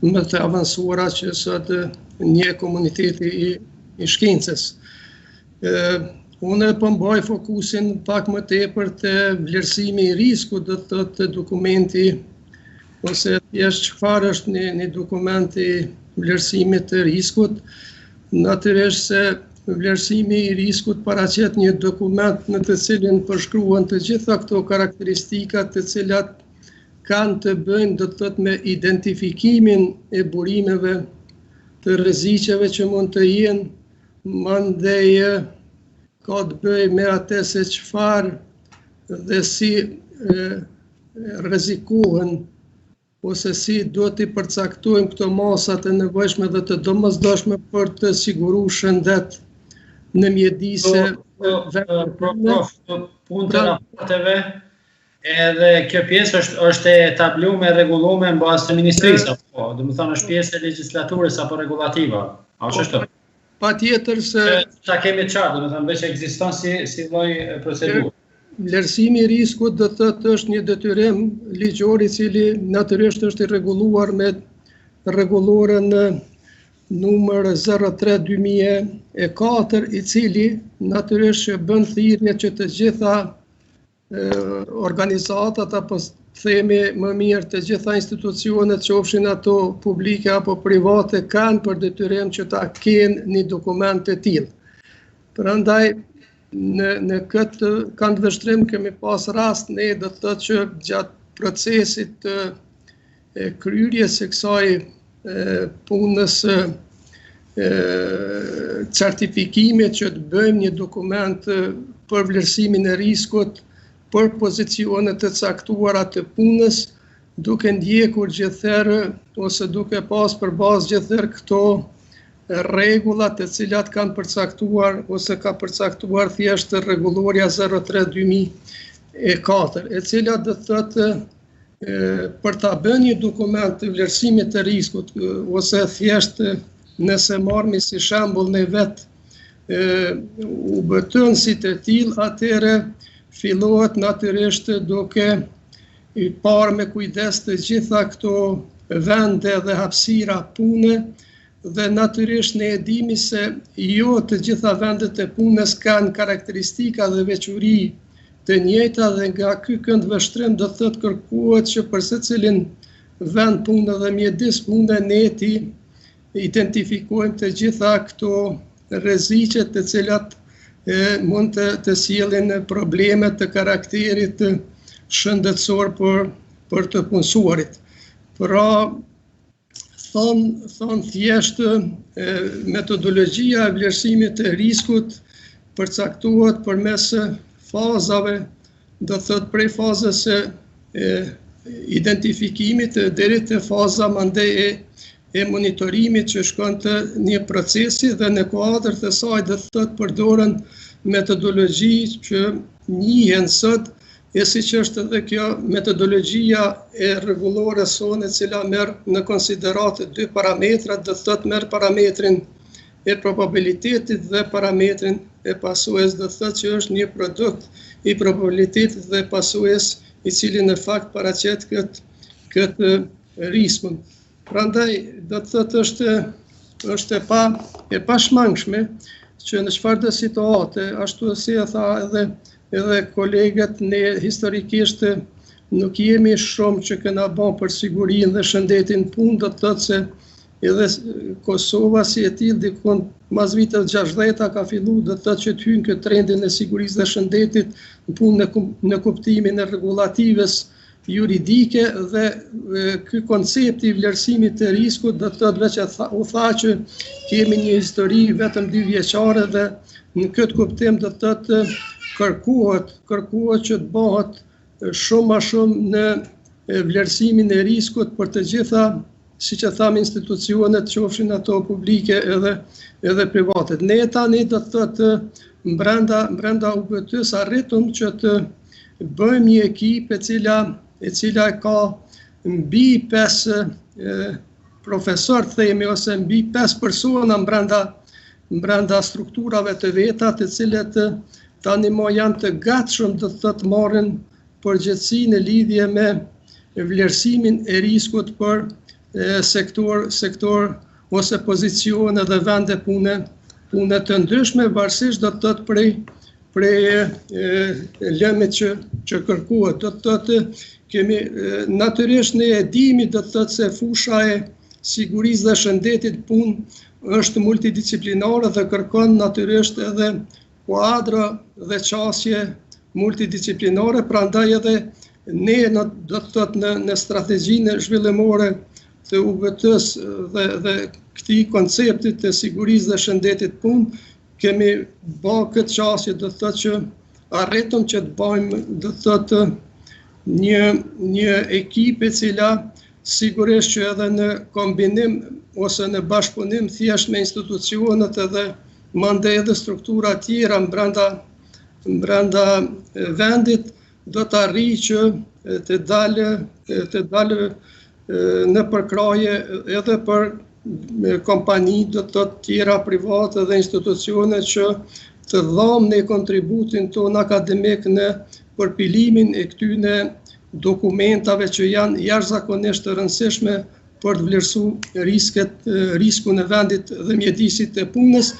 më të avancuara që sot një komuniteti i shkencës. Unë po mbaj fokusin pak më tepër të vlerësimi i riskut, do të thotë dokumenti ose thjesht çfarë është një dokument i vlerësimit të riskut. Natyrisht se vlerësimi i riskut paraqet një dokument në të cilin përshkruan të gjitha këto karakteristikat të cilat kanë të bëjnë do të thotë me identifikimin e burimeve të rreziqeve që mund të jenë, mandej ka të bëjë me atë se çfarë dhe si rrezikohen ose si do t'i përcaktojmë këto masat e nevojshme dhe të domosdoshme për të siguruar shëndet në mjedise. Punë të raporteve, edhe kjo pjesë është etabluar e rregulluar në bazë të ministrisë, apo do të thonë është pjesë e legjislaturës apo rregullativa. A është ashtu? Patjetër se ta kemi qartë, do të thonë veç ekziston si lloj procedurë. Vlerësimi i riskut do të thotë është një detyrim ligjor i cili natyrisht është i rregulluar me rregulloren numër 03/2004, i cili natyrisht që bën thirrje që të gjitha organizatat apo themi më mirë të gjitha institucionet, qofshin ato publike apo private, kanë për detyrim që ta kenë një dokument të tillë. Prandaj në këtë këndvështrim kemi pas rast ne do të thotë që gjatë procesit të kryerjes së kësaj punës certifikimit që të bëjmë një dokument për vlerësimin e riskut për pozicionet të caktuara të punës, duke ndjekur gjithherë ose duke pas për bazë gjithherë këto rregullat të cilat kanë përcaktuar ose ka përcaktuar thjesht rregulloria 03/2004, e cila do të thotë për ta bënë një dokument të vlerësimit të riskut ose thjesht nëse marrmi si shembull në vetë UBT-n si të tillë, atëherë fillohet natyrisht duke i parë me kujdes të gjitha këto vende dhe hapësira pune, dhe natyrisht ne e dimi se jo të gjitha vendet e punës kanë karakteristika dhe veçuri të njëjta dhe nga ky këndvështrim do thotë kërkohet që për secilin vend pune dhe mjedis pune ne ti identifikojmë të gjitha këto rreziqe të cilat mund të sjellin probleme të karakterit shëndetësor për të punësuarit. Pra, thonë thjesht metodologjia e vlerësimit të riskut përcaktohet përmes fazave, do thot prej fazës së identifikimit deri te faza mandej e monitorimit që shkon të një procesi dhe në kuadër të saj do thot përdoren metodologji që njihen sot, e si që është edhe kjo metodologjia e rregullore sone cila merr në konsiderat dy parametra, do thot merr parametrin e probabilitetit dhe parametrin e pasojës, do thot që është një produkt i probabilitetit dhe pasojës i cili në fakt paraqet këtë riskun. Prandaj do të thotë është e pashmangshme që në çfarëdo situate, ashtu si e tha edhe kolegët, ne historikisht nuk jemi shumë që kena bën për sigurinë dhe shëndetin punë, do të thotë se edhe Kosova si e tillë dikon mas viteve 60 ka filluar do të thotë që të hyjnë këtë trendin e sigurisë dhe shëndetit në punë në kuptimin e rregullatives juridike dhe ky koncepti i vlerësimit të riskut do të thotë veç u tha që kemi një histori vetëm 2 vjeçare dhe në këtë kuptim do të thotë kërkohet që të bëhet shumë më shumë në vlerësimin e riskut për të gjitha, siç e tham, institucionet, qofshin ato publike edhe private. Ne tani do të thotë brenda UBT-s arritëm që të bëjmë një ekip e cila ka mbi 5 profesor themi ose mbi 5 persona brenda strukturave të veta, të cilët tani mo janë të gatshëm do të thotë marrin përgjegjësinë në lidhje me vlerësimin e riskut për sektor ose pozicione dhe vende pune të ndryshme, varësisht do të thotë prej lëmit që kërkohet. Do të thotë kemi natyrisht ne e dimi do të thotë se fusha e sigurisë dhe shëndetit punë është multidisciplinare dhe kërkon natyrisht edhe kuadra dhe qasje multidisciplinare, prandaj edhe ne do të thotë në strategjinë zhvillimore të UBT-s dhe këtij konceptit të sigurisë dhe shëndetit punë kemi bërë këtë qasje, do të thotë që arritëm që të bëjmë do të thotë një ekip e cila sigurisht që edhe në kombinim ose në bashkëpunim thjesht me institucionet edhe mandej edhe struktura tjera brenda vendit do të arrijë që të dalë në përkraje edhe për kompani do të tjera private dhe institucione që të dhamë në kontributin ton akademik në përpilimin e këtyne dokumentave që janë jashtëzakonisht të rëndësishme për të vlerësuar riskun e vendit dhe mjedisit të punës,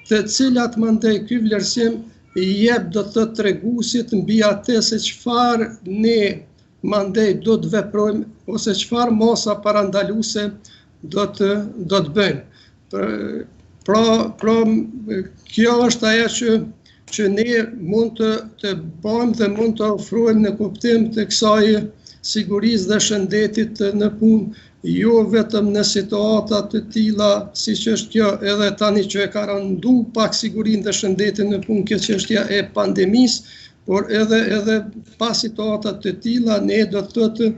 të cilat mandej ky vlerësim i jep do të treguesit mbi atë se çfarë ne mandej do të veprojmë ose çfarë mosa parandaluese do të bëjmë. Pra kjo është ajo që ne mund të bëjmë dhe mund të ofrojmë në kuptim të kësaj sigurisë dhe shëndetit në punë, jo vetëm në situata të tilla siç është kjo edhe tani që e ka rëndu pak sigurinë dhe shëndetin në punë kjo çështja e pandemisë, por edhe pas situata të tilla ne do të thotë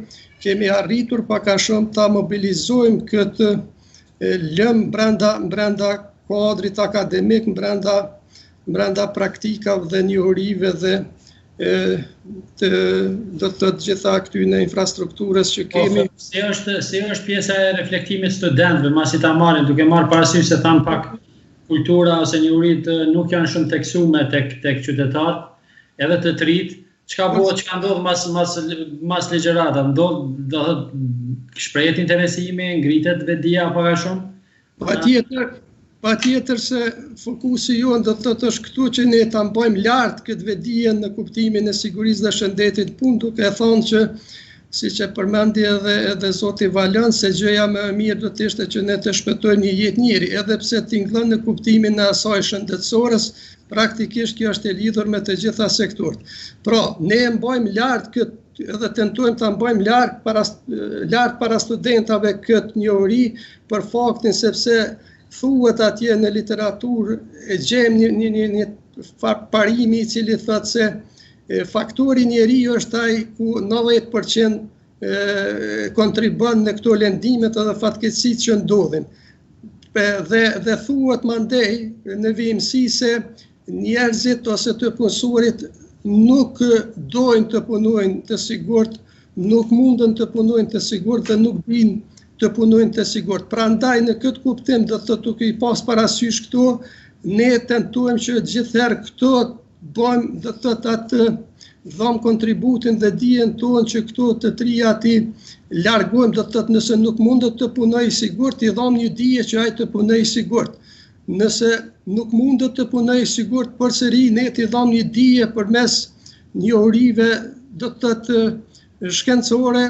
kemi arritur pak a shumë ta mobilizojmë këtë lëm brenda kuadrit akademik, brenda praktikave dhe njohurive dhe do të gjitha këtyne infrastrukturës që kemi. Se është pjesa e reflektimit studentëve, masi ta marrin, duke marrë parasysh se thamë pak kultura ose njohurit nuk janë shumë teksume tek qytetarët, edhe të trit, çka ndodh mas ligjërata, shprehet interesimi, ngritet vetdia pak a shumë? Patjetër se fokusi jonë do të thotë është këtu që ne ta mbajmë lart këtë vetdije në kuptimin e sigurisë dhe shëndetit punë, duke e thënë që siç e përmendi edhe zoti Valon, se gjëja më e mirë do të ishte që ne të shpëtojmë një jetë njëri, edhe pse tingëllon në kuptimin e asaj shëndetësores, praktikisht kjo është e lidhur me të gjitha sektorët. Pra, ne e mbajmë lart këtë edhe tentojmë ta mbajmë lart para studentave këtë njohuri për faktin sepse thuhet atje në literaturë e gjejmë një parimi i cili thotë se faktori njeriu është ai ku 90% kontribon në këto lëndimet edhe fatkeqësitë që ndodhin. Dhe thuhet mandej në vimësi se njerëzit ose të punësorit nuk dojnë të punojnë të sigurt, nuk mundën të punojnë të sigurt dhe nuk dinë të punojnë të sigurt. Prandaj në këtë kuptim do të thotë i pas parasysh këto, ne tentojmë që gjithherë këto bëjmë do të thotë atë dhom kontributin dhe dijen tonë që këto të trija ti largojmë, do të thotë nëse nuk mundet të punoj sigurt, i dhom një dije që ai të punoj sigurt. Nëse nuk mundet të punoj sigurt, përsëri ne t'i dhom një dije përmes njohurive do të thotë shkencore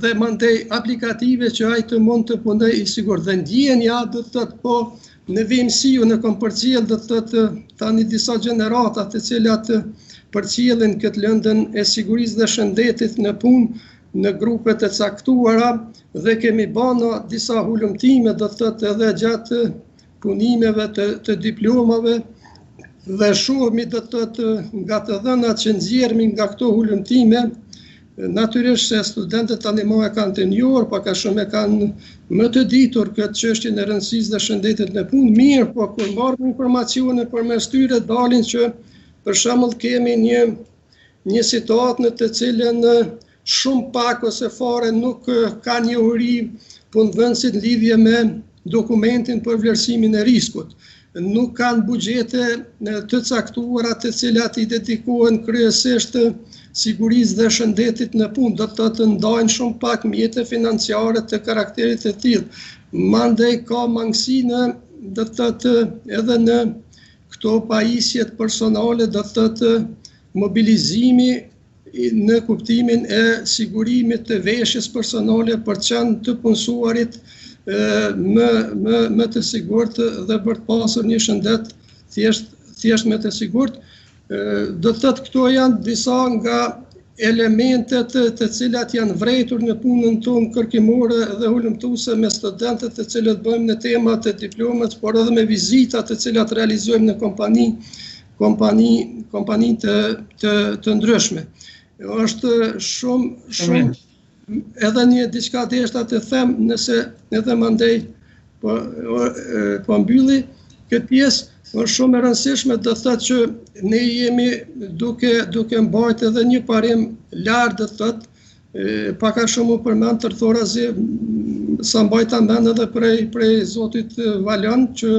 dhe mandej aplikative që ai të mund të punoj i sigurt. Dhe ndjenja do të thotë po në vimësiu në kom përcjell do të thotë tani disa gjenerata të cilat përcjellin këtë lëndën e sigurisë dhe shëndetit në punë në grupet e caktuara dhe kemi bënë disa hulumtime do të thotë edhe gjatë punimeve të diplomave dhe shohmi do të thotë nga të dhënat që nxjerrmi nga këto hulumtime. Natyrisht se studentët tani më e kanë të njohur, pak a shumë e kanë më të ditur këtë çështjen e rëndësisë dhe shëndetit në punë, mirë, po kur marrim informacione përmes tyre dalin që për shembull kemi një situatë në të cilën shumë pak ose fare nuk ka njohuri punëdhënësit në lidhje me dokumentin për vlerësimin e riskut. Nuk kanë buxhete të caktuara të cilat i dedikohen kryesisht sigurisë dhe shëndetit në punë, do të thotë ndajnë shumë pak mjete financiare të karakterit të tillë. Mandej ka mangësi do të thotë edhe në këto pajisjet personale, do të thotë mobilizimi në kuptimin e sigurimit të veshjes personale për të qenë të punësuarit më të sigurt dhe për të pasur një shëndet thjesht më të sigurt. Do të thotë këto janë disa nga elementet të cilat janë vërejtur në punën tonë kërkimore dhe hulumtuese me studentët të cilët bëjmë në temat të diplomës, por edhe me vizitat të cilat realizojmë në kompani të ndryshme. Është shumë edhe një diçka deshta të them, nëse edhe mandej po mbylli këtë pjesë, është shumë e rëndësishme do të thotë që ne jemi duke mbajtë edhe një parim lart do të thotë pak a shumë u përmend tërthorazi sa mbajta mend edhe prej zotit Valon që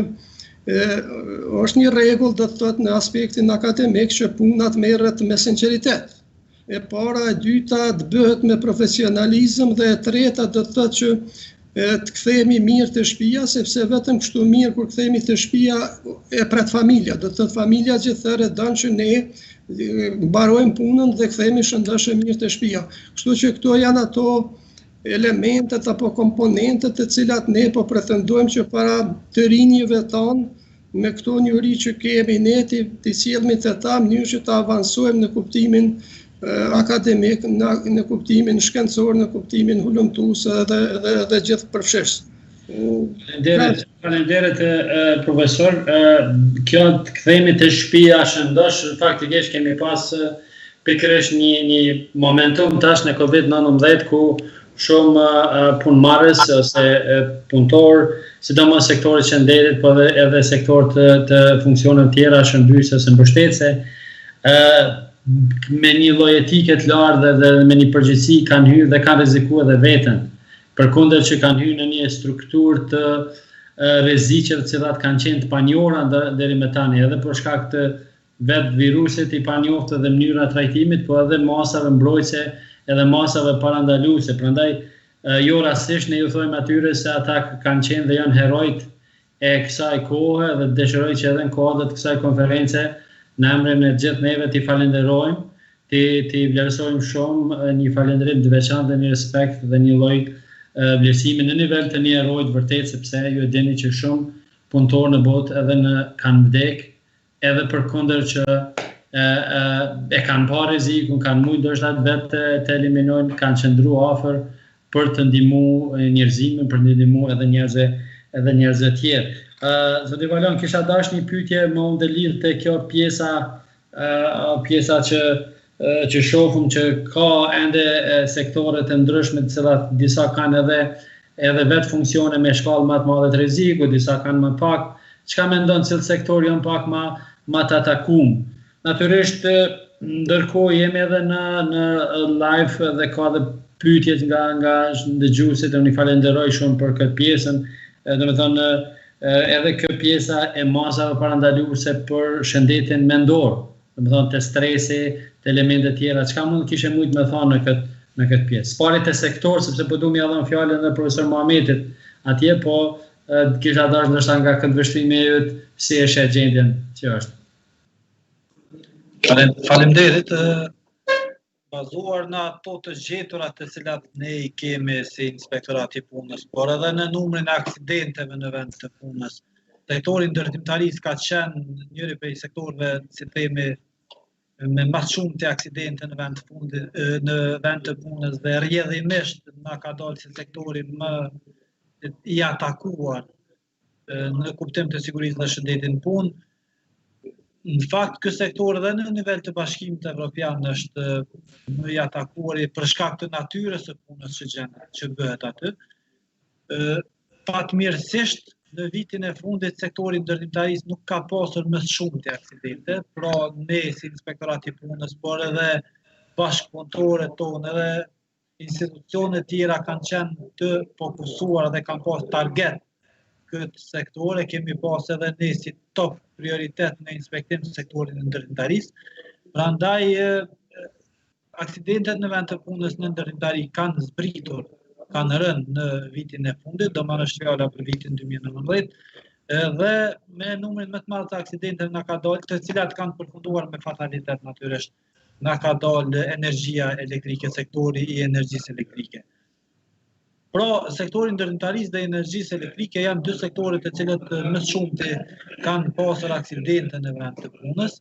është një rregull do të thotë në aspektin akademik që puna merret me sinqeritet. E para, e dyta të bëhet me profesionalizëm dhe e treta do të thotë që të kthehemi mirë të shtëpia, sepse vetëm kështu mirë kur kthehemi të shtëpia e pret familja. Do të thotë familja gjithëherë don që ne mbarojmë punën dhe kthehemi shëndetshëm mirë të shtëpia. Kështu që këto janë ato elementet apo komponentet të cilat ne po pretendojmë që para të rinjve tanë me këto njohuri që kemi ne të sjellemi të ta në mënyrë që të avancojmë në kuptimin akademik, në kuptimin shkencor, në kuptimin hulumtues dhe gjithë përfshirës. Faleminderit profesor. Kjo të kthehemi të shtëpia shëndosh, faktikisht kemi pas pikërisht një momentum tash në COVID-19 ku shumë punëmarrës ose punëtor, sidomos sektorit shëndetit, po edhe sektor të funksioneve tjera shëndetëse ose mbështetëse, me një lloj etike të lartë dhe me një përgjegjësi kanë hyrë dhe kanë rrezikuar edhe veten. Përkundër që kanë hyrë në një strukturë të rreziqeve të cilat kanë qenë të panjohura deri më tani, edhe për shkak të vetë virusit i panjohur dhe mënyra trajtimit, po edhe masave mbrojtëse edhe masave parandaluese. Prandaj Jo rastisht ne ju thojmë atyre se ata kanë qenë dhe janë herojt e kësaj kohe dhe dëshiroj që edhe në kodët kësaj konference në emrin e gjithë neve t'i falenderojmë, t'i vlerësojmë shumë një falendrim të veçantë dhe një respekt dhe një lloj vlerësimi në nivel të një herojt vërtet, sepse ju e dini që shumë punëtorë në botë edhe kanë vdek, edhe përkundër që e kanë pa rrezikun, kanë mujtë ndoshta vetë të eliminojnë, kanë qëndru afër për të ndihmuar njerëzimin, për të ndihmuar edhe njerëzve tjerë. Zoti Valon, kisha dashur një pyetje më unë lidh te kjo pjesa që shohim që ka ende sektore të ndryshme të cilat disa kanë edhe vetë funksione me shkallë më të madhe të rreziku, disa kanë më pak. Çka mendon se sektori janë pak më të atakuar? Natyrisht, ndërkohë jemi edhe në live dhe ka dhe pyetjet nga dëgjuesit, unë i falenderoj shumë për këtë pjesën. Domethënë edhe kjo pjesa e masave parandaluese për shëndetin mendor, domethënë te stresi, te elemente tjera, çka mund kishe mujt me thonë në këtë pjesë. Parit e sektor, sepse po duam ja dhëm fjalën edhe profesor Muhametit atje, po kisha dashur ndoshta nga këtë vështrim e yt si e sheh gjendjen që është. Faleminderit. Bazuar në ato të gjetura të cilat ne i kemi si inspektorati punës, por edhe në numrin e aksidenteve në vend të punës. Sektori ndërtimtarisë ka qenë njëri prej sektorëve, si themi, me më shumë të aksidente në vend të punës dhe rrjedhimisht na ka dalë si sektori më i atakuar në kuptim të sigurisë dhe shëndetit në punë. Në fakt, ky sektor edhe në nivel të Bashkimit Evropian është më i atakuar për shkak të natyrës së punës që bëhet aty. Fatmirësisht, në vitin e fundit sektori ndërtimtarisë nuk ka pasur më shumë të aksidente, pra ne si inspektorati punës, por edhe bashkëpunëtorët tonë edhe institucionet tjera kanë qenë të fokusuar dhe kanë pas target këtë sektore, kemi pas edhe ne si top prioritet në inspektim të sektorit ndërtimtarisë. Prandaj aksidentet në vend të punës në ndërtimtari kanë zbritur, kanë rënë në vitin e fundit, do marrësh fjala për vitin 2019, dhe me numrin më të madh të aksidenteve na ka dalë, të cilat kanë përfunduar me fatalitet natyrisht. Na ka dalë energjia elektrike, sektori i energjisë elektrike. Pra, sektori ndërtimtarisë dhe energjisë elektrike janë dy sektore të cilët më shumë kanë pasur aksidente në vend të punës.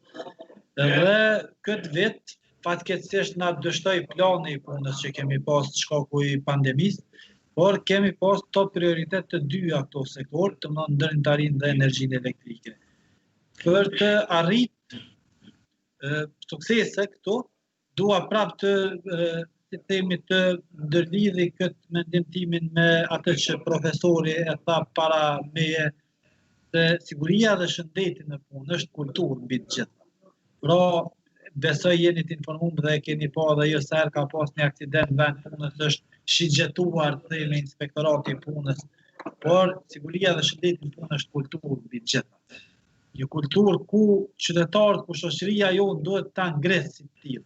Dhe këtë vit, fatkeqësisht na dështoi plani i punës që kemi pas shkaku i pandemisë, por kemi pas top prioritet të dyja këto sektor, të më ndërtimtarinë dhe energjinë elektrike. Për të arritë suksese këto, dua prapë të ndërlidhi këtë mendim timin me atë që profesori e tha para meje, se siguria dhe shëndeti në punë është kulturë mbi të gjitha. Pra, besoj jeni të informuar dhe keni pa dhe jo se ka pas një aksident vend punës është shigjetuar dhe me inspektorati punës, por siguria dhe shëndeti në punë është kulturë mbi të gjitha. Një kulturë ku qytetarët, ku shoqëria jonë duhet ta ngresë si të tillë.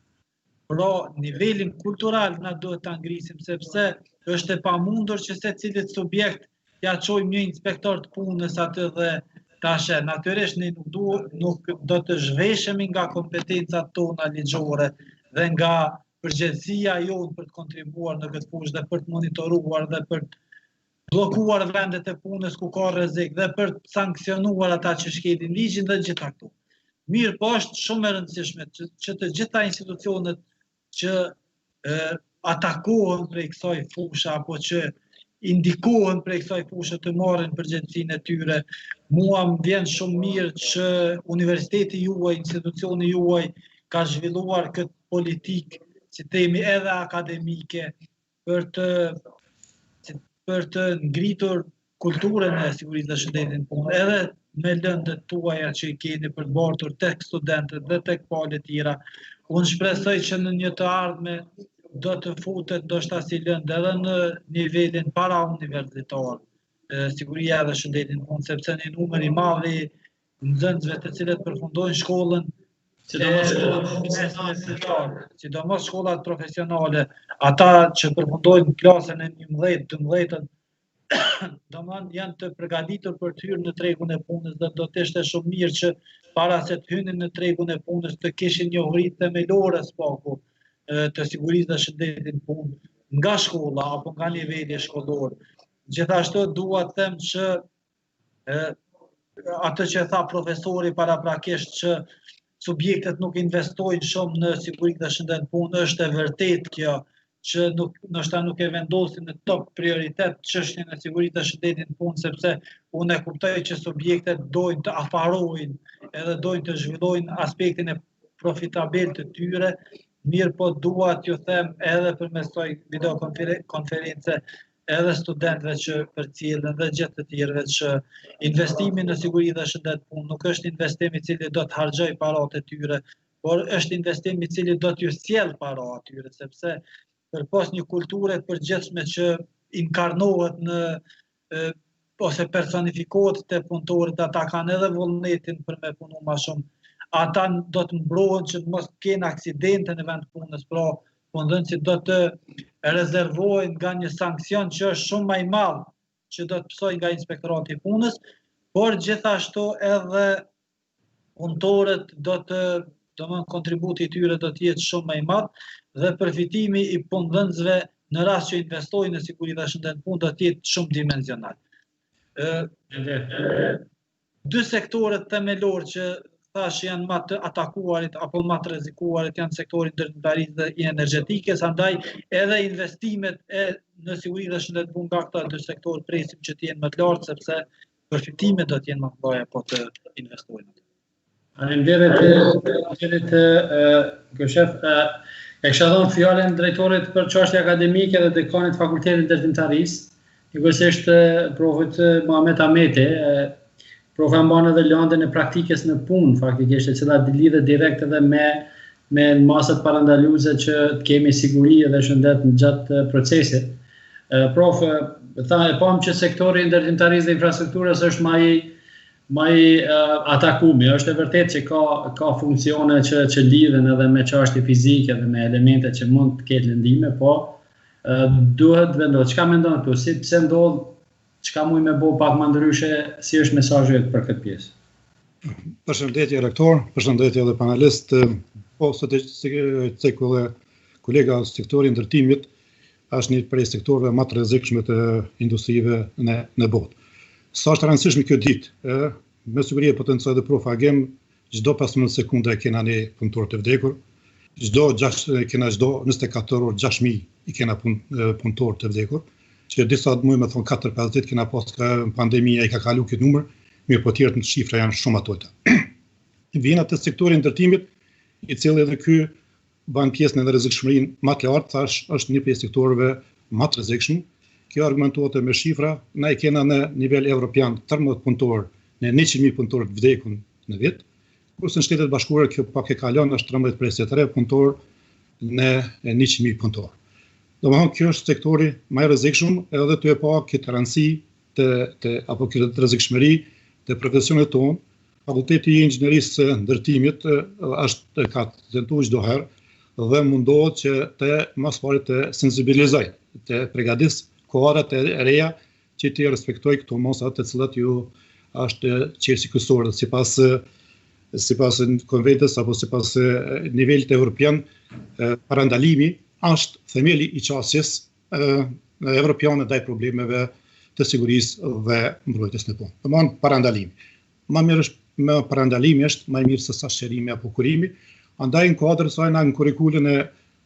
Pra, nivelin kultural na duhet ta ngrisim, sepse është e pamundur që secilit subjekt ja çojmë një inspektor të punës aty dhe tashe. Natyrisht ne nuk do të zhveshemi nga kompetencat tona ligjore dhe nga përgjegjësia jonë për të kontribuar në këtë fushë dhe për të monitoruar dhe për të bllokuar vendet e punës ku ka rrezik dhe për të sankcionuar ata që shkelin ligjin dhe gjitha këto. Mirë, po është shumë e rëndësishme që të gjitha institucionet që atakohen prej kësaj fushë apo që indikohen prej kësaj fushë të marrin përgjegjësinë e tyre. Mua më vjen shumë mirë që universiteti juaj, institucioni juaj ka zhvilluar këtë politikë, si themi edhe akademike, për të ngritur kulturën e sigurisë dhe shëndetit në punë, edhe me lëndët tuaja që i keni për të bartur tek studentët dhe tek palët tjera. Unë shpresoj që në një të ardhme do të futet ndoshta si lëndë edhe në nivelin para universitar, siguria dhe shëndetin në punë, sepse një numër i madh i nxënësve të cilët përfundojnë shkollën sidomos shkollat profesionale, ata që përfundojnë klasën e 11-12, domethënë janë të përgatitur për të hyrë në tregun e punës dhe do të ishte shumë mirë që para se të hynin në tregun e punës të kishin njohuri themelore spaku të sigurisë dhe shëndetit në punë nga shkolla apo nga niveli shkollor. Gjithashtu dua të them që atë që tha profesori paraprakisht që subjektet nuk investojnë shumë në siguri dhe shëndet punë, është e vërtet kjo, që ndoshta nuk e vendosin në top prioritet çështjen e sigurisë dhe shëndetit në punë, sepse unë e kuptoj që subjektet dojnë të afarojnë edhe dojnë të zhvillojnë aspektin e profitabel të tyre, mirë po dua t'ju them edhe përmes kësaj videokonference edhe studentëve që përcjellen dhe gjithë të tjerëve që investimi në siguri dhe shëndet punë nuk është investim i cili do të harxhoj paratë e tyre, por është investim i cili do t'ju sjell para atyre, sepse përpos një kulture të përgjithshme që inkarnohet në ose personifikohet te punëtorët, ata kanë edhe vullnetin për me punu më shumë. Ata do të mbrohen që mos kenë aksidente në vend punës, pra punëdhënësit do të rezervohen nga një sankcion që është shumë më i madh që do të pësojnë nga inspektorati i punës, por gjithashtu edhe punëtorët domethënë kontributi i tyre do të jetë shumë më i madh dhe përfitimi i punëdhënësve në rast që investojnë në siguri dhe shëndet punë do të jetë shumë dimensional. Dy sektorët themelor që thash janë më të atakuarit apo më të rrezikuarit janë sektori i ndërtimtarisë dhe i energjetikës, andaj edhe investimet në siguri dhe shëndet punë nga këta dy sektorë presim që të jenë më të lartë sepse përfitimet do të jenë më të mëdha po të investojnë. Faleminderit Këshef. E kisha dhënë fjalën drejtorit për çështje akademike dhe dekanit fakultetit ndërtimtarisë, njëkohësisht profit Muhamet Ahmeti, prof e mban edhe lëndën e praktikës në punë faktikisht, e cila lidhet direkt edhe me masat parandaluese që të kemi siguri dhe shëndet në gjatë procesit. Prof, e pam që sektori i ndërtimtarisë dhe infrastrukturës është më i atakumi. Është e vërtet që ka funksione që lidhen edhe me çështje fizike dhe me elemente që mund të ketë lëndime, po duhet vendos. Çka mendon këtu? Pse ndodh? Çka mund me bëu pak më ndryshe, si është mesazhi për këtë pjesë? Përshëndetje rektor, përshëndetje edhe panelist, po sot tek kolega sektori i ndërtimit është një prej sektorëve më të rrezikshme të industrive në botë. Sa është rëndësishme kjo ditë, me siguri e potencoj dhe prof agem, çdo 15 sekonda kena ne punëtor të vdekur, çdo 24 orë 6.000 i kena punëtor të vdekur, që disa muaj me thonë 4-5 kena pas pandemia i ka kalu këtë numër, mirë po tjerët në shifra janë shumë atolta. Vjen atë sektori ndërtimit, i cili edhe ky ban pjesën e rrezikshmërinë më të lartë, thash është një pjesë sektorëve më të rrezikshëm. Kjo argumentohet me shifra, na i kena në nivel evropian 13 punëtor në 100.000 punëtor të vdekun në vit, kurse në Shtetet Bashkuara kjo pak e kalon, është 13 punëtor në 100.000 punëtor. Domethënë kjo është sektori më i rrezikshëm, edhe ty e pa këtë rëndësi apo këtë rrezikshmëri të profesionit tonë. Fakulteti i Inxhinierisë së Ndërtimit ka tentuar çdo herë dhe mundohet që të mos pari të sensibilizoj, të përgatis kuadrat e reja që të respektoj këto mosa të cilat ju është qërsi kësorë, sipas konventës apo sipas nivelit evropian, parandalimi është themeli i qasjes evropiane ndaj problemeve të sigurisë dhe mbrojtjes në punë. Domthonë parandalimi. Më mirë është me parandalimi është më mirë se sa shërimi apo kurimi. Andaj në kuadrë saj në kurrikulën e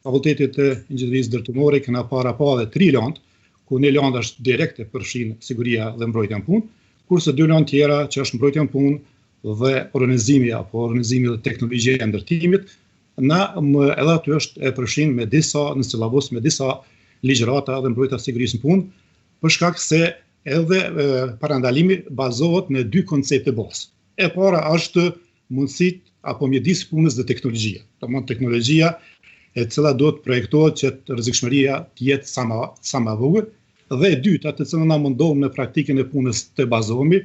Fakultetit të Inxhinierisë Ndërtimore kena para dhe 3 landë, ku një landë është direkte përfshin siguria dhe mbrojtja në punë, kurse 2 landë tjera që është mbrojtja në punë dhe organizimi dhe teknologjia e ndërtimit, edhe aty është e përfshin me disa në silabus me disa ligjërata dhe mbrojtja sigurisë në punë, për shkak se edhe parandalimi bazohet në 2 koncepte bazë. E para është mundësit apo mjedis punës dhe teknologjia. Domthonë teknologjia e cila do të projektohet që rrezikshmëria të jetë sa më vogël, dhe e dyta, të cilën na mundohem në praktikën e punës të bazohemi,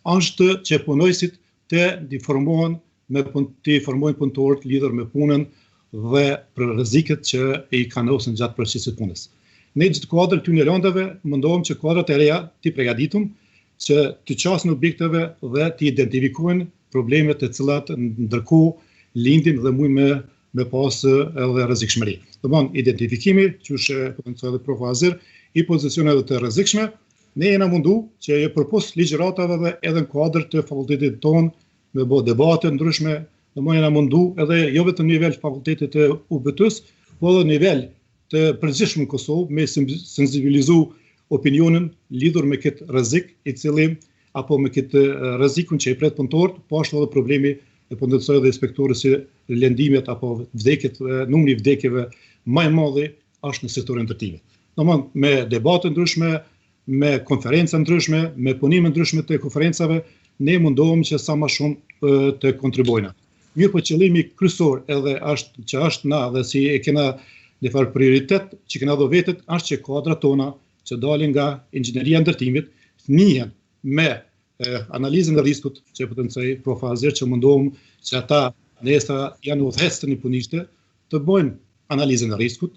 është që punojësit të informohen të informojnë punëtorët lidhur me punën dhe për rreziqet që i kanosin gjatë processit punës. Ne gjithë kuadrët të lëndave mundohem që kuadrat e reja të përgatitum që të qasin objekteve dhe të identifikojnë problemet të cilat ndërkohë lindin dhe mujnë me pas edhe rrezikshmëri. Domthon identifikimi, që është potenciali Prof Azir, i pozicioneve të rrezikshme, ne jena mundu që e përpos ligjëratave dhe edhe në kuadër të fakultetit tonë me bo debate ndryshme, domthon jena mundu edhe jo vetëm në nivel fakultetit të UBT-s, po edhe nivel të përgjithshëm në Kosovë me sensibilizu opinionin lidhur me këtë rrezik i cili apo me këtë rrezikun që i pret punëtorët, po ashtu edhe problemi e potencoj dhe inspektorës si lëndimet apo vdekjet, numri i vdekjeve më i madh është në sektorin ndërtimit. Domthon me debate ndryshme, me konferenca ndryshme, me punime ndryshme të konferencave, ne mundohemi që sa më shumë të kontribuojmë. Mirë, po qëllimi kryesor edhe është na dhe si e kena në farë prioritet që kena do vetet është që kuadrat tona që dalin nga inxhinieria e ndërtimit njihen me analizën e riskut që potencoj Prof Azir që mundohem që ata nesër janë udhëheqës në punishte të bëjnë analizën e riskut,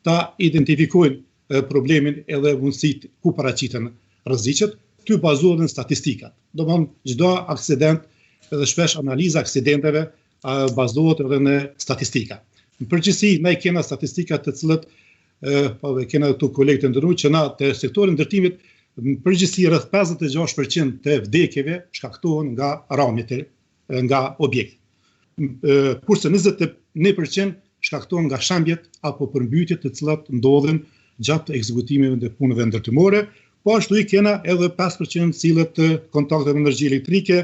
ta identifikojnë problemin edhe mundësit ku paraqiten rreziqet, ty bazohen në statistikat. Domthon çdo aksident edhe shpesh analiza aksidenteve bazohet edhe në statistika. Në përgjithësi, ne kena statistikat të cilët kena këtu kolegë të nderuar që na të sektorit ndërtimit në përgjithësi rreth 56% të vdekjeve shkaktohen nga rrëmjet nga objekte. Kurse 21% shkaktohen nga shembjet apo përmbytjet të cilat ndodhen gjatë ekzekutimeve të punëve ndërtimore, po ashtu i kena edhe 5% cilët kontakte me energji elektrike,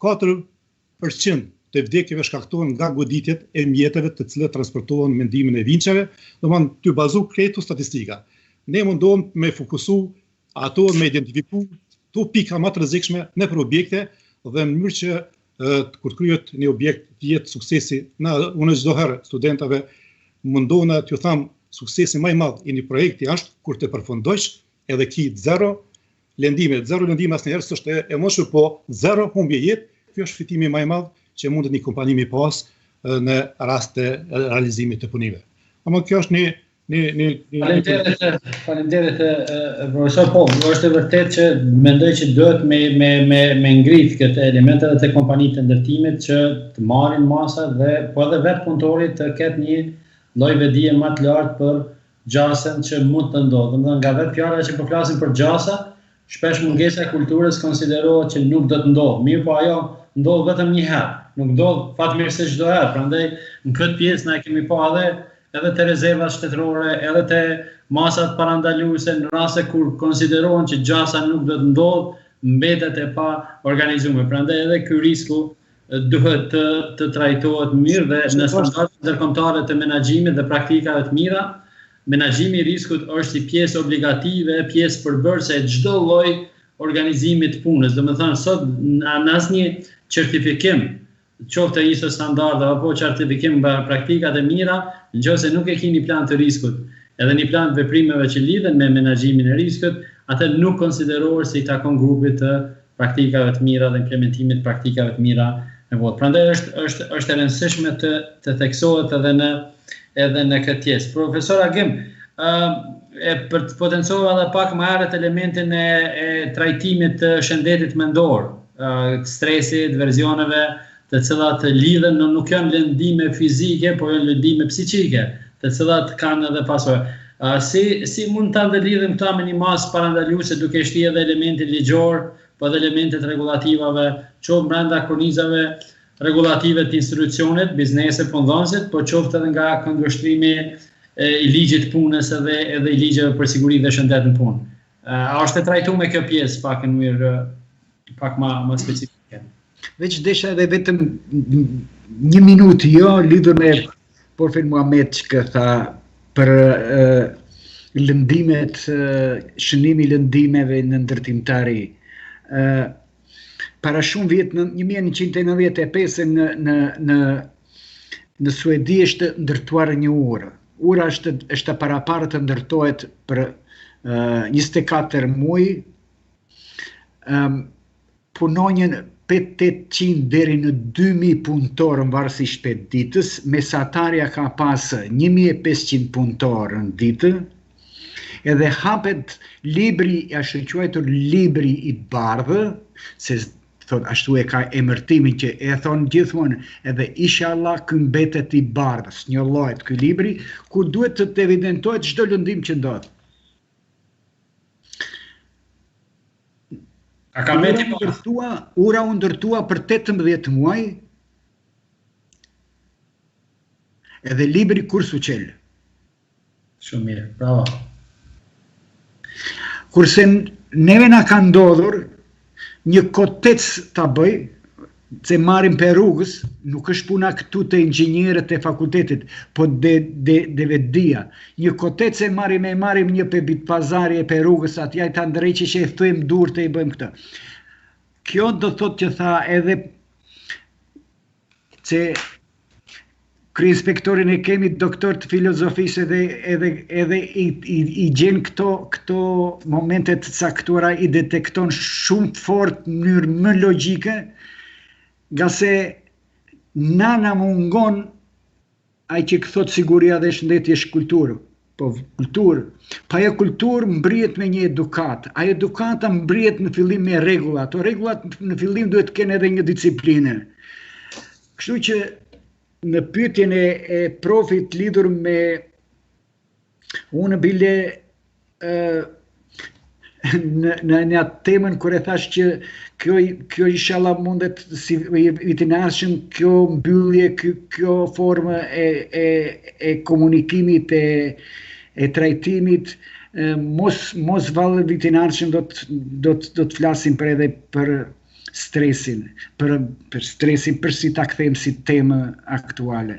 4% të vdekjeve shkaktohen nga goditjet e mjeteve të cilat transportohen me ndihmën e vinçeve, domthon ty bazu kretu statistika. Ne mundohem me fokusu ato me identifiku to pika më të rrezikshme në për objekte dhe në mënyrë që kur kryhet një objekt të jetë suksesi. Unë çdo herë studentave mundohem t'ju them suksesi më i madh i një projekti është kur të përfundosh edhe ki zero lëndime asnjëherë s'është e moshur, po zero humbje jetë, ky është fitimi më i madh që mundet një kompani mi pas në rast të realizimit të punive. Ama kjo është Faleminderit profesor, po, është e vërtet që mendoj që duhet me ngrit këtë elementet të kompanitë të ndërtimit që të marrin masa dhe po edhe vetë punëtori të ketë një lloj vedije më të lartë për gjasën që mund të ndodhë. Domethënë nga vetë fjala që po flasim për gjasa, shpesh mungesa e kulturës konsiderohet që nuk do të ndodhë. Mirë, po ajo ndodh vetëm një herë, nuk ndodh fatmirësisht çdo herë. Prandaj në këtë pjesë na kemi pa edhe të rezervat shtetërore, edhe të masat parandaluese në raste kur konsiderohen që gjasa nuk do të ndodh, mbetet e pa organizuar. Prandaj edhe ky risku duhet të trajtohet mirë dhe në standardet ndërkombëtare të menaxhimit dhe praktikave të mira. Menaxhimi i riskut është si pjesë obligative, pjesë përbërëse e çdo lloj organizimit të punës. Domethënë sot në asnjë certifikim, qoftë ISO standarde apo certifikim për praktikat e mira, nëse nuk e keni plan të riskut, edhe një plan të veprimeve që lidhen me menaxhimin e riskut, atë nuk konsiderohet se i takon grupit të praktikave të mira dhe implementimit të praktikave të mira në botë. Prandaj është e rëndësishme të theksohet edhe në këtë pjesë. Profesor Agim, për të potencuar edhe pak më herët elementin e trajtimit të shëndetit mendor, stresit, versioneve të cilat lidhen nuk janë lëndime fizike, por janë lëndime psiqike, të cilat kanë edhe pasojë. Si mund ta ndëlidhim këta me një masë parandaluese duke shti edhe elementin ligjor, po edhe elementet regulativave, qoftë brenda kornizave regulative të institucionit, biznese, punëdhënësit, po qoftë edhe nga këndvështrimi i ligjit punës edhe i ligjeve për siguri dhe shëndet në punë. A është e trajtuar me kjo pjesë pak në mënyrë pak më specifike? Veç desha edhe vetëm një minutë lidhur me Porfir Muhamet që tha për lëndimet, shënimi lëndimeve në ndërtimtari. Para shumë vjet në 1995 në Suedi është ndërtuar një urë. Ura është paraparë të ndërtohet për 24 muaj. Punonjën 800 deri në 2000 punëtorë varësisht për ditës, mesatarja ka pasë 1500 punëtorë në ditë, edhe hapet libri, është quajtur libri i bardhë, se thot ashtu e ka emërtimin që e thonë gjithmonë, edhe inshallah ky mbetet i bardhës, një lloj ky libri, ku duhet të evidentohet çdo lëndim që ndodh. Ura u ndërtua për 18 muaj, edhe libri Kursu Qel. Shumë mirë, bravo. Kurse neve na ka ndodhur një kotec ta bëj, se marrim për rrugës, nuk është puna këtu të inxhinierët e fakultetit, po de vedia. Një kotec e marrim një për bit pazari e për rrugës, atja i ta ndreqi që e thujmë dur të i bëjmë këtë. Kjo do thot që tha edhe që kryeinspektorin e kemi doktor të filozofisë edhe i gjen këto momentet të caktuara, i detekton shumë fort në mënyrë më logjike, nga se na mungon ai që thot siguria dhe shëndeti është kulturë. Po kulturë. Pa ajo kulturë mbrihet me një edukat. Ajo edukata mbrihet në fillim me rregulla. Ato rregullat në fillim duhet të kenë edhe një disiplinë. Kështu që në pyetjen e profit lidhur me unë bile në atë temën kur e thash që kjo inshallah mundet si vitin e ardhshëm, kjo mbyllje, kjo formë e komunikimit e trajtimit, mos vallë vitin e ardhshëm do të flasim për edhe për stresin, për stresin, për si ta kthejmë si temë aktuale.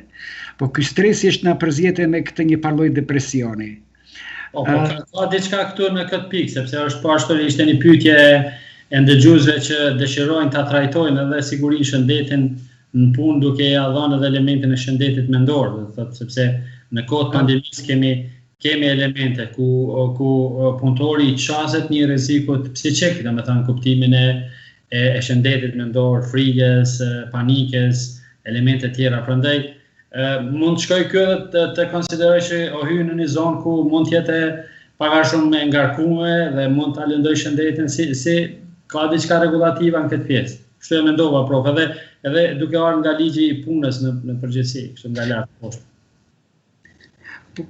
Po ky stresi është na përzjetë me këtë një lloj depresioni. Po, ka diçka këtu në këtë pikë, sepse është pashtorisht një pyetje e ndëgjuesve që dëshirojnë ta trajtojnë edhe sigurinë shëndetin në punë duke ia dhënë edhe elementin e shëndetit mendor, do thotë, sepse në kohë të pandemisë kemi elemente ku punëtori qaset një rrezikut psiqik, domethënë kuptimin e shëndetit mendor, frikës, panikës, elemente tjera. Prandaj mund të shkoj kjo të konsideroj që o hyj në një zonë ku mund të jetë pak a shumë me ngarkuar dhe mund ta lëndoj shëndetin, si ka diçka rregullativa në këtë pjesë. Kështu e mendova, prof, edhe duke ardhur nga ligji i punës në përgjithësi, kështu nga lart poshtë.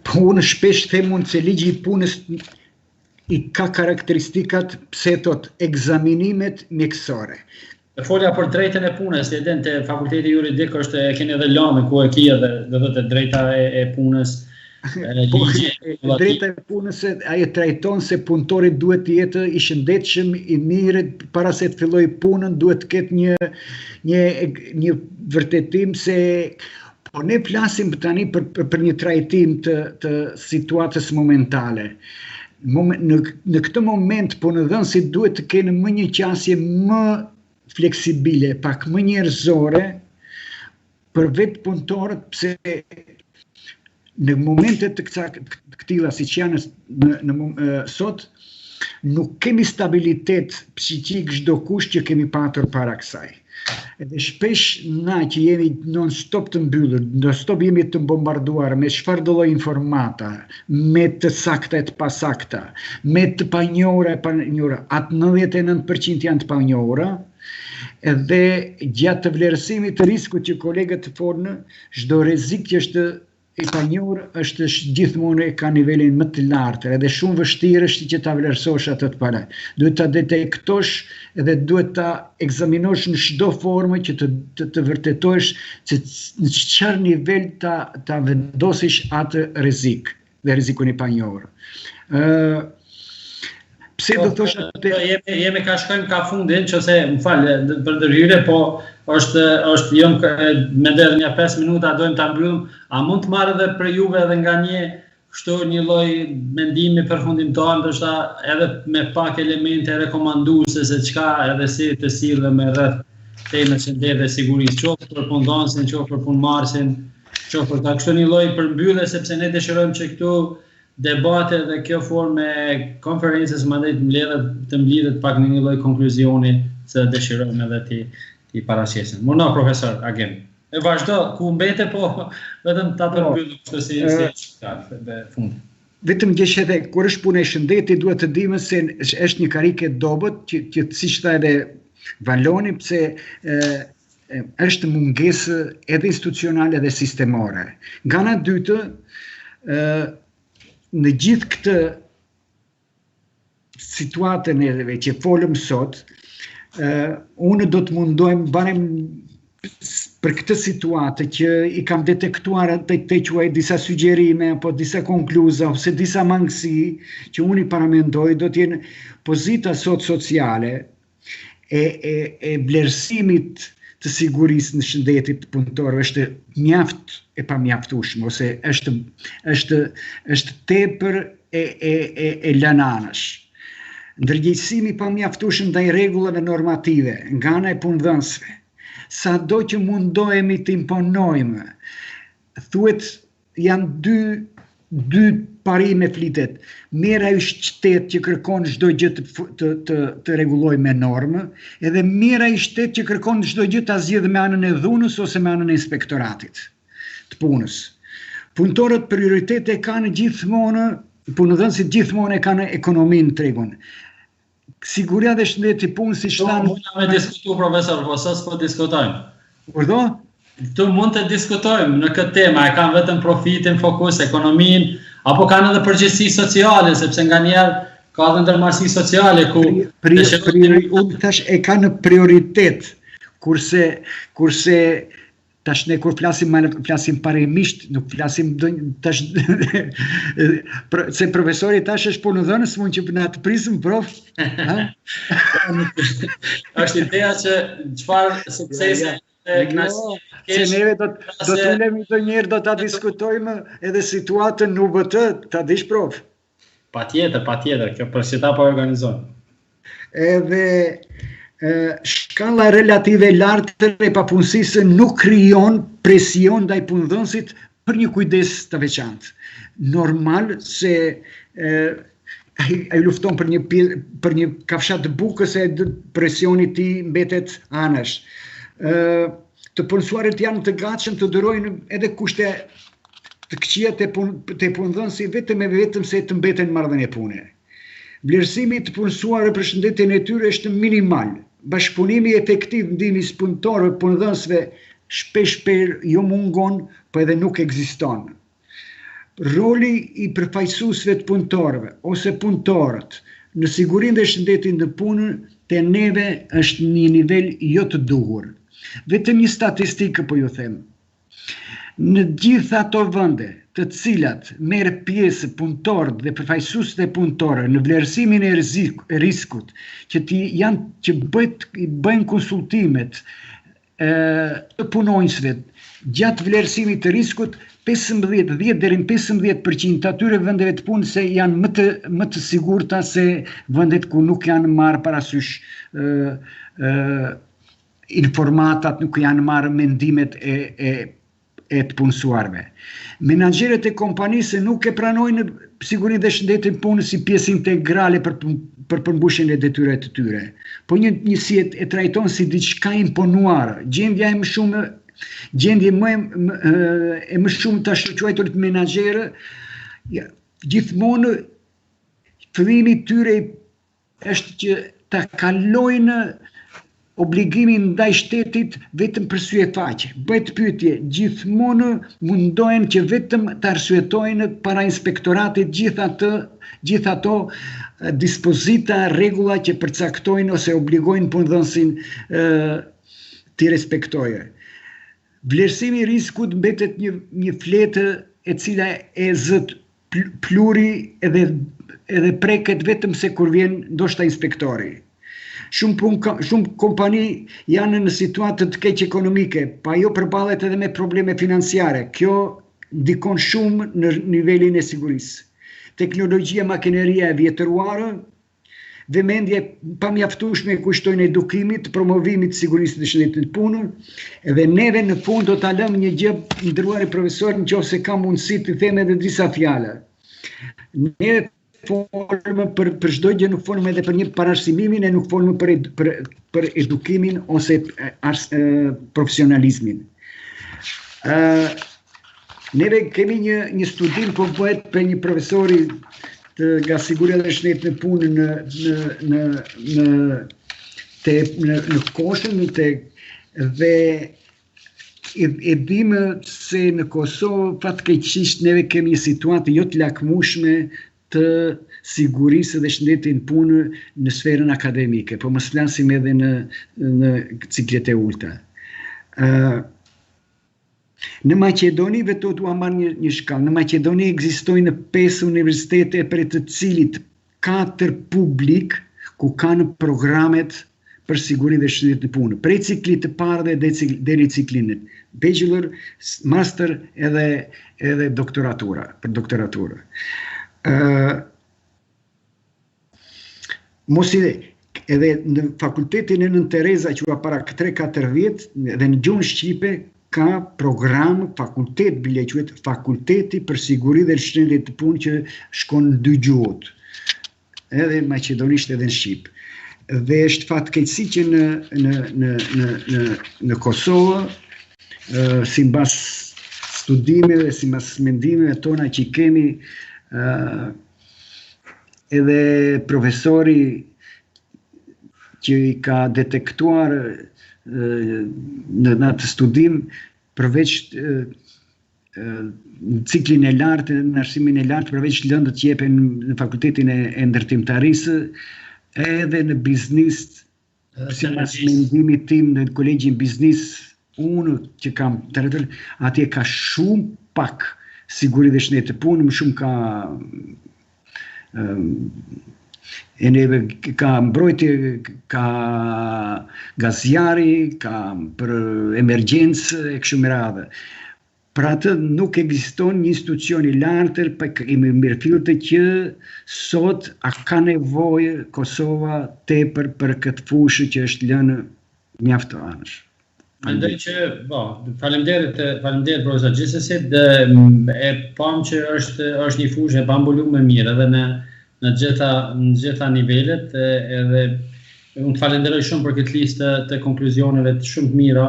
Po unë shpesh them unë se ligji i punës i ka karakteristikat, pse thot, ekzaminimet mjekësore. Folja për drejtën e punës, e den te fakulteti juridik është e keni edhe lëmë ku e ki edhe do të drejta e punës. Drejta e punës ajo trajton se punëtori duhet të jetë i shëndetshëm, i mirë, para se të fillojë punën duhet të ketë një vërtetim se po ne flasim tani për një trajtim të situatës momentale. Në këtë moment punëdhënësit duhet të kenë më një qasje më fleksibile, pak më njerëzore për vetë punëtorët, pse në momentet të këtilla si që janë sot, nuk kemi stabilitet psiqik çdo kush që kemi patur para kësaj. Edhe shpesh na që jemi non-stop të mbyllur, non-stop jemi të bombarduar me çfarë do lloj informata, me të sakta e të pasakta, me të panjohura e panjohura, atë 99% janë të panjohura, edhe gjatë të vlerësimit të riskut që kolegët të fornë, çdo rrezik që është i panjohur është gjithmonë ka nivelin më të lartë, edhe shumë vështirë është që ta vlerësosh atë të parë. Duhet ta detektosh edhe duhet ta ekzaminosh në çdo formë që të vërtetosh se në çfarë nivel ta vendosish atë rrezik dhe rrezikun e panjohur. Pse do thosh atë jemi ka shkojmë ka fundin, nëse më fal për ndërhyrje, po është jam me deri një 5 minuta dojmë ta mbyllim. A mund të marrë edhe për juve edhe nga një lloj mendimi përfundimtar, ndoshta edhe me pak elemente rekomanduese se çka edhe si të sillem rreth temës së shëndetit dhe sigurisë, qoftë për punëdhënësin, qoftë për punëmarrësin, qoftë për ta kështu një lloj përmbyllje, sepse ne dëshirojmë që këtu debate dhe kjo formë konferencës mandej të mblidhet pak në një lloj konkluzioni që dëshirojmë edhe ti paraqesim. Mundo profesor Agim. E vazhdo, ku mbete, po vetëm ta përmbyllim kështu si fund. Vetëm gjeshete, kur është punë e shëndetit, duhet të dimë se është një karike dobët, që siç tha edhe Valoni, pse është mungesë edhe institucionale dhe sistemore. Nga ana dytë, në gjithë këtë situatën edhe që folëm sot, unë do të mundohem barem për këtë situatë që i kam detektuar të quaj disa sugjerime, apo disa konkluza, ose disa mangësi që unë i paramendoj, do t'jenë pozita sot sociale e vlerësimit të sigurisë në shëndetit punëtorëve është mjaft e pamjaftueshme, ose është tepër e lënanësh. Ndërgjegjësimi pamjaftueshëm ndaj rregullave normative nga ana e punëdhënësve, sado që mundohemi të imponojmë, thuhet janë dy parime flitet. Mira është shtetë që kërkon çdo gjë të rregullojë me normë, edhe mira është shtetë që kërkon çdo gjë ta zgjidhë me anën e dhunës ose me anën e inspektoratit të punës. Punëtorët prioritete kanë gjithmonë, punëdhënësit gjithmonë kanë ekonominë tregun. Siguria dhe shëndeti punës si shtanë... Mund me diskutu, profesor, po sot s'po diskutojmë. Urdo? Tu mund të diskutojmë në këtë tema, e kanë vetëm profitin, fokus, ekonomin, apo kanë edhe përgjegjësi sociale, sepse nganjëherë ka edhe ndërmarrësi sociale ku unë tash e kanë në prioritet, kurse tash ne kur flasim parimisht, nuk flasim tash se profesori tash është punëdhënës, mund që na të prisëm prof. Është ideja që çfarë suksese se neve do të ulemi të njerë, do të diskutojmë edhe situatën në UBT, ta dish prof. Patjetër, kjo për si ta po organizojmë. Edhe shkalla relative lartë e papunësisë nuk krijon presion ndaj punëdhënësit për një kujdes të veçantë. Normal se ai lufton për një kafshat të bukës e presioni ti mbetet anash. Të punësuarit janë të gatshëm të durojnë edhe kushte të këqija të punëdhënësi vetëm se të mbeten marrëdhënie pune. Vlerësimi të punësuarëve për shëndetjen e tyre është minimal. Bashkëpunimi efektiv ndihmës punëtorëve punëdhënësve shpesh jo mungon, po edhe nuk ekziston. Roli i përfaqësuesve të punëtorëve ose punëtorët në sigurinë dhe shëndetin në punë te neve është një nivel jo të duhur. Vetëm një statistikë po ju them. Në gjitha ato vende të cilat merr pjesë punëtorët dhe përfaqësuesit e punëtorëve në vlerësimin e riskut, që bëjnë konsultimet të punonjësve gjatë vlerësimit të riskut, 10 deri në 15% të atyre vendeve të punës se janë më të sigurta se vendet ku nuk janë marrë parasysh informatat, nuk janë marrë mendimet e të punësuarve. Menaxherët e kompanisë nuk e pranojnë sigurinë dhe shëndetin punës si pjesë integrale për përmbushjen e detyrave të tyre. Po njësi e trajton si diçka imponuar. Gjendje më shumë të shoqëruar të menaxherë, gjithmonë fillimi i tyre është që ta kalojnë obligimin ndaj shtetit vetëm për syefaqe. Bëhet pyetje, gjithmonë mundohen që vetëm të arsyetojnë para inspektoratit gjithë ato dispozita, rregulla që përcaktojnë ose obligojnë punëdhënësin të respektojë. Vlerësimi i riskut mbetet një fletë e cila e zët pluri edhe preket vetëm se kur vjen ndoshta inspektori. Shumë kompani janë në situatë të keq ekonomike, pa jo përballet edhe me probleme financiare. Kjo ndikon shumë në nivelin e sigurisë. Teknologjia, makineria e vjetëruara, vëmendje pamjaftueshme kushtojnë edukimit, promovimit të sigurisë dhe shëndetit të punës, edhe neve në fund do ta lëmë një gjë, nderuari profesor, nëse ka mundësi të them edhe disa fjalë. Ne formë për çdo gjë nuk folëm edhe për një parashtimimin e nuk folëm për edukimin ose profesionalizmin. Neve kemi një studim po bëhet për një profesori nga siguria dhe shëndet në punë në Koshën dhe e dimë se në Kosovë fatkeqësisht neve kemi një situatë jo të lakmueshme të sigurisë dhe shëndetit në punë në sferën akademike, po mos flasim edhe në ciklet e ulta. Në Maqedoni, vetë tu marrë një shkallë, në Maqedoni ekzistojnë 5 universitete për të cilit 4 publik ku kanë programet për siguri dhe shëndet në punë. Prej ciklit të parë dhe deri ciklinit. Bachelor, master edhe doktoratura, për doktoratura. Mos ide, edhe në fakultetin e Nën Tereza që para 3-4 vjet dhe në gjuhën shqipe ka program fakultet bile quhet fakulteti për siguri dhe shëndet të punë që shkon në 2 gjuhët. Edhe maqedonisht edhe në shqip. Dhe është fatkeqësi që në Kosovë, sipas studimeve, sipas mendimeve tona që kemi, edhe profesori që i ka detektuar në atë studim, përveç në ciklin e lartë, në arsimin e lartë, përveç lëndët që jepen në fakultetin e ndërtimtarisë, edhe në biznis, sipas mendimit tim në kolegjin biznis, unë që kam të rretër, atje ka shumë pak siguri dhe shëndet të punë, më shumë ka mbrojtje, ka gazjari, ka për emergjencë e kështu me radhë. Për atë nuk ekziston një institucion i lartë, i mirëfillte që sot a ka nevojë Kosova tepër për këtë fushë që është lënë mjaft anësh. Mendoj që, faleminderit profesor, gjithsesi e pam që është një fushë e pambuluar mirë edhe në gjitha nivelet, edhe unë të falenderoj shumë për këtë listë të konkluzioneve të shumë të mira,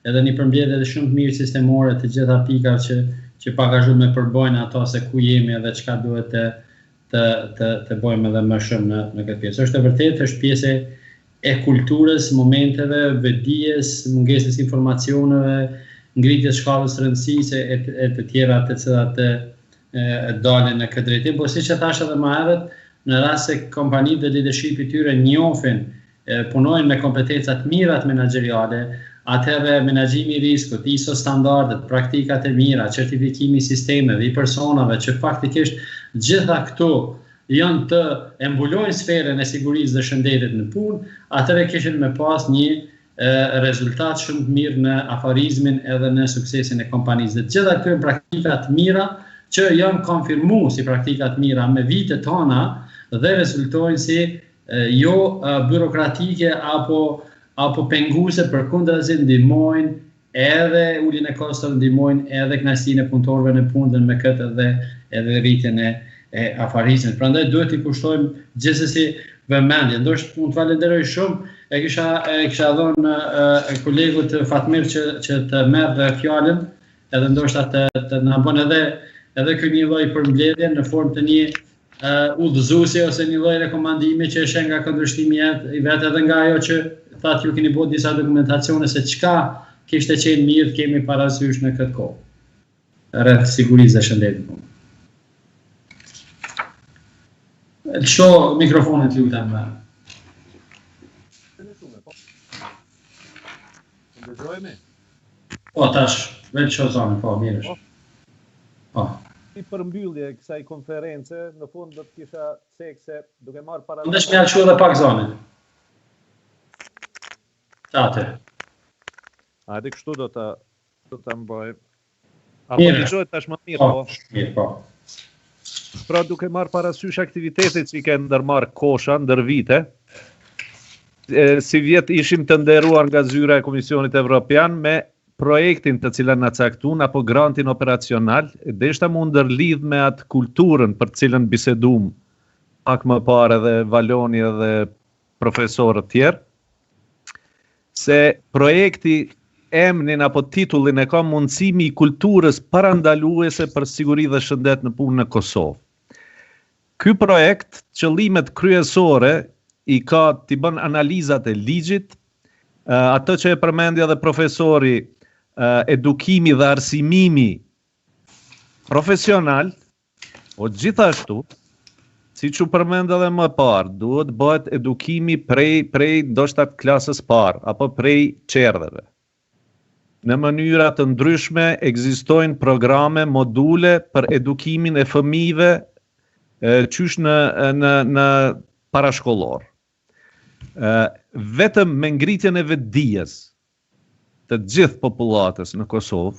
edhe një përmbledhje të shumë të mirë sistemore të gjitha pikat që pak a shumë me përbojnë ato se ku jemi edhe çka duhet të bëjmë edhe më shumë në këtë pjesë. Është e vërtetë, është pjesë e kulturës, momenteve, vedijes, mungesës informacioneve, ngritjes shkallës rëndësisë e të tjera të cilat dalin në këtë drejtim, por siç e thash edhe më herët, në rast se kompanitë dhe leadershipi tyre njohin, punojnë me kompetenca të mira menaxheriale, atëherë menaxhimi i riskut, ISO standardet, praktikat e mira, certifikimi i sistemeve, i personave, që faktikisht gjitha këto janë të mbulojnë sferën e sigurisë dhe shëndetit në punë, atëherë kishin me pas një rezultat shumë të mirë në afarizmin edhe në suksesin e kompanisë. Dhe gjitha këto janë praktikat mira që janë konfirmuar si praktikat mira me vitet tona dhe rezultojnë si jo byrokratike apo penguese, përkundrazi ndihmojnë edhe uljen e kostave, ndihmojnë edhe kënaqësinë e punëtorëve në punë dhe me këtë edhe rritjen e afarizmit. Prandaj duhet i kushtojmë gjithsesi vëmendje. Ndoshta unë të falenderoj shumë, e kisha dhënë kolegut Fatmir që të merr fjalën, edhe ndoshta të na bën edhe ky një lloj përmbledhje në formë të një udhëzuesi ose një lloj rekomandimi që është nga këndvështrimi i vet edhe nga ajo që thatë ju keni bërë disa dokumentacione se çka kishte qenë mirë të kemi parasysh në këtë kohë rreth sigurisë dhe shëndetit. Lësho mikrofonin të lutem. Po, tash, vetë që zonë, po, mirësh. Po. Si përmbyllje kësaj konference, në fund do të kisha sekse duke marrë para... Ndesh me alëshu edhe pak zonin. Tate. Hajde kështu do të mboj. Apo të gjojt tash më mirë, po? Mirë, po. Pra duke marrë parasysh aktivitetet që i ke ndërmarrë Kosha, ndër vite, si vjet ishim të nderuar nga zyra e Komisionit Evropian me projektin të cilën na caktun apo grantin operacional, deshta mu ndërlidh me atë kulturën për cilën bisedum pak më parë edhe Valoni edhe profesorët tjerë, se projekti emrin apo titullin e ka mundësimi i kulturës parandaluese për siguri dhe shëndet në punë në Kosovë. Ky projekt, qëllimet kryesore i ka t'i bën analizat e ligjit, atë që e përmendi edhe profesori, edukimi dhe arsimimi profesional, po gjithashtu, si që përmend edhe më parë, duhet bëhet edukimi prej ndoshta klasës parë, apo prej qerdheve. Në mënyra të ndryshme ekzistojnë programe, module për edukimin e fëmijëve qysh në parashkollor. Vetëm me ngritjen e vetdijes të gjithë popullatës në Kosovë,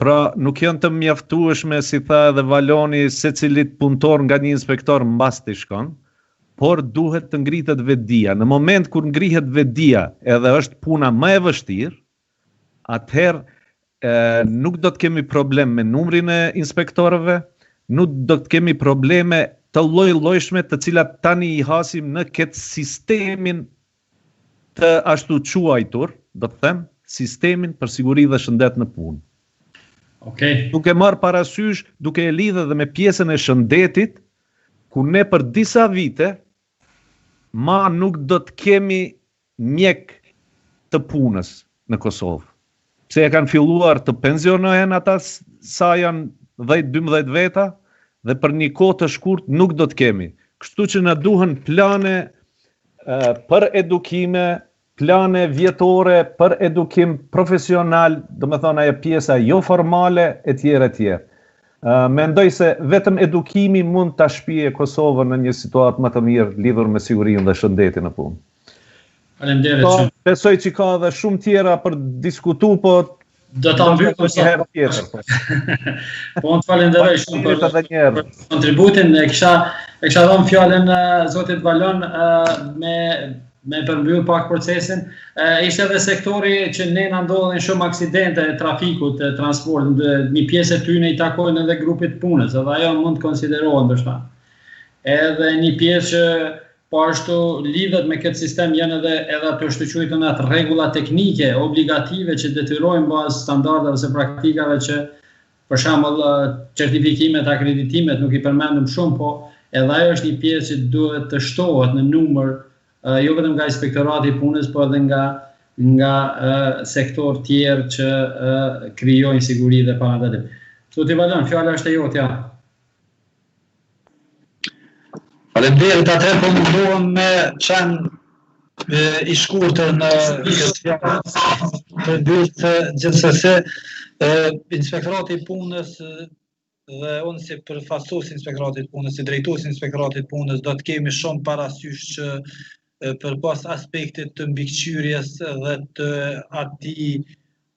pra nuk janë të mjaftueshme, si tha edhe Valoni, secilit punëtor nga një inspektor mbas t'i shkon, por duhet të ngrihet vetdia. Në moment kur ngrihet vetdia edhe është puna më e vështirë, atëherë nuk do të kemi problem me numrin e inspektorëve, nuk do të kemi probleme të lloj-llojshme të cilat tani i hasim në këtë sistemin të ashtu quajtur, do të them, sistemin për siguri dhe shëndet në punë. Okay. Duke marrë parasysh, duke e lidhë dhe me pjesën e shëndetit, ku ne për disa vite ma nuk do të kemi mjek të punës në Kosovë. Pse e kanë filluar të pensionohen ata sa janë 10-12 veta, dhe për një kohë të shkurt nuk do të kemi. Kështu që na duhen plane për edukime, plane vjetore për edukim profesional, do me thonë ajo pjesa jo formale, e tjere. Mendoj se vetëm edukimi mund ta shpije Kosovën në një situatë më të mirë lidhur me sigurinë dhe shëndetin në punë. Faleminderit shumë. Besoj që ka edhe shumë tjera për diskutu, po do ta mbyll një herë tjetër. Po unë falenderoj shumë për kontributin. E kisha dhënë fjalën zotit Valon me përmbyll pak procesin. Ishte edhe sektori që ne na ndodhin shumë aksidente e trafikut, e transportit, një pjesë e tyre i takojnë edhe grupit punës, edhe ajo mund të konsiderohet ndoshta. Edhe një pjesë që po ashtu lidhet me këtë sistem janë edhe ato shtuqujtën atë rregulla teknike, obligative që detyrojnë bazë standardeve ose praktikave që për shembull certifikimet, akreditimet nuk i përmendëm shumë, po edhe ajo është një pjesë që duhet të shtohet në numër, jo vetëm nga inspektorati i punës, po edhe nga sektor tjerë që krijojnë siguri dhe parandalim. Zoti Valon, fjala është e jotja. Faleminderit, atëherë po mundohem me qenë i shkurtër në këtë fjalë për mbyllje gjithsesi inspektorati i punës dhe unë si përfaqësues i inspektoratit të punës, si drejtues i inspektoratit të punës, do të kemi shumë parasysh që përpas aspektit të mbikëqyrjes dhe të atij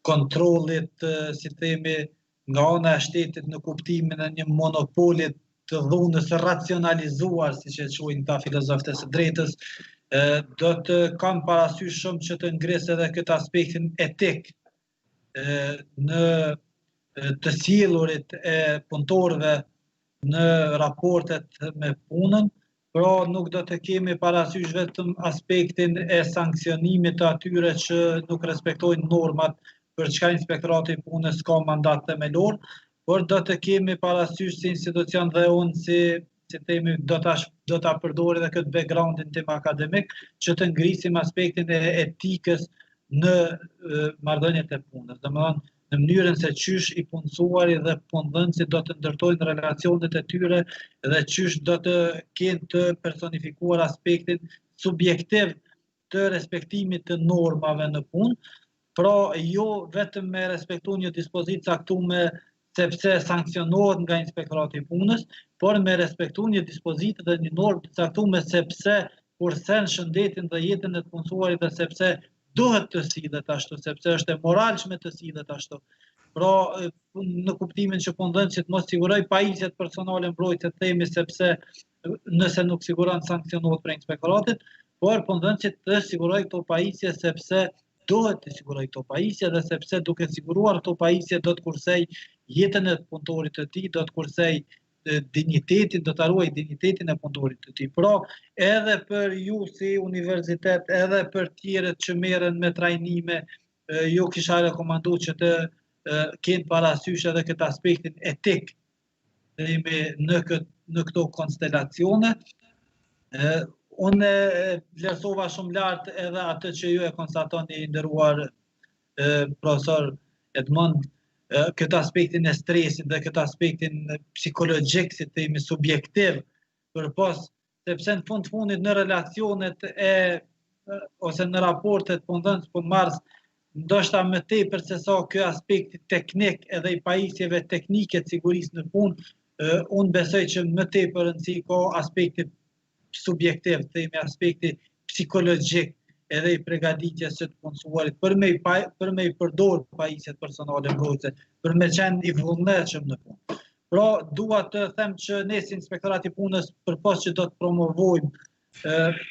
kontrollit, si themi, nga ana e shtetit në kuptimin e një monopolit të dhunës racionalizuar, si që quajnë ta filozofët e së drejtës, do të kam parasysh shumë që të ngrisë edhe këtë aspektin etik në të sjellurit e punëtorëve në raportet me punën, pra nuk do të kemi parasysh vetëm aspektin e sankcionimit të atyre që nuk respektojnë normat, për çka inspektorati i punës ka mandat themelor, por do të kemi parasysh si institucion dhe unë si themi do ta përdori edhe këtë backgroundin tim akademik që të ngrisim aspektin e etikës në marrëdhëniet e punës. Domethënë në mënyrën se qysh i punësuari dhe punëdhënësit do të ndërtojnë relacionet e tyre dhe qysh do të kenë të personifikuar aspektin subjektiv të respektimit të normave në punë, pra jo vetëm me respektu një dispozitë caktuar sepse sankcionohet nga inspektorati i punës, por me respektu një dispozitë dhe një normë të caktuar sepse kursen shëndetin dhe jetën e të punësuarit dhe sepse duhet të sillet ashtu, sepse është e moralshme të sillet ashtu. Pra, në kuptimin që punëdhënësit mos siguroj pajisjet personale mbrojtje të themi sepse nëse nuk siguron sankcionohet për inspektoratit, por punëdhënësit të siguroj këto pajisje sepse duhet të siguroj këto pajisje dhe sepse duke siguruar këto pajisje do të kursej jetën e punëtorit të tij, do të kursej dignitetin, do ta ruaj dignitetin e punëtorit të tij. Pra, edhe për ju si universitet, edhe për tjerët që merren me trajnime, ju kisha rekomanduar që të keni parasysh edhe këtë aspektin etik në këto konstelacione. Unë vlerësova shumë lart edhe atë që ju e konstatoni i nderuar profesor Edmond, këtë aspektin e stresit dhe këtë aspektin psikologjik, si të themi subjektiv, sepse në fundit në relacionet ose në raportet punëdhënës-punëmarrës, ndoshta më tepër se sa ky aspekti teknik edhe i pajisjeve teknike të sigurisë në punë, unë besoj që më tepër rëndësi ka aspekti subjektiv, themi aspekti psikologjik edhe i përgatitjes së të punësuarit për me i përdor pajisjet personale mbrojtëse, për me qenë i vullnetshëm në punë. Pra, dua të them që ne si Inspektorati i Punës, përpos që do të promovojmë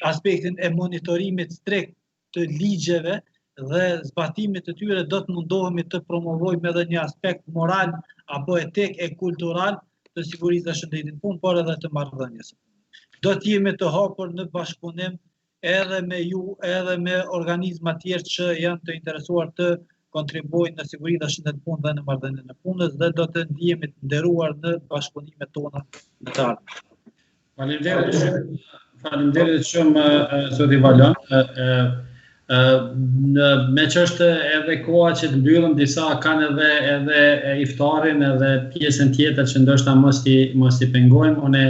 aspektin e monitorimit strikt të ligjeve dhe zbatimit të tyre, do të mundohemi të promovojmë edhe një aspekt moral apo etik e kultural të sigurisë dhe shëndetit punë, por edhe të marrëdhënies. Do të jemi të hapur në bashkëpunim edhe me ju, edhe me organizma tjerë që janë të interesuar të kontribuojnë në siguri dhe shëndet punë dhe në marrëdhënien e punës, dhe do të ndihemi të nderuar në bashkëpunimet tona në të ardhmen. Faleminderit shumë zoti Valon. Me që është edhe koha që të mbyllëm, disa kanë edhe iftarin edhe pjesën tjetër që ndoshta mos i pengojmë. Unë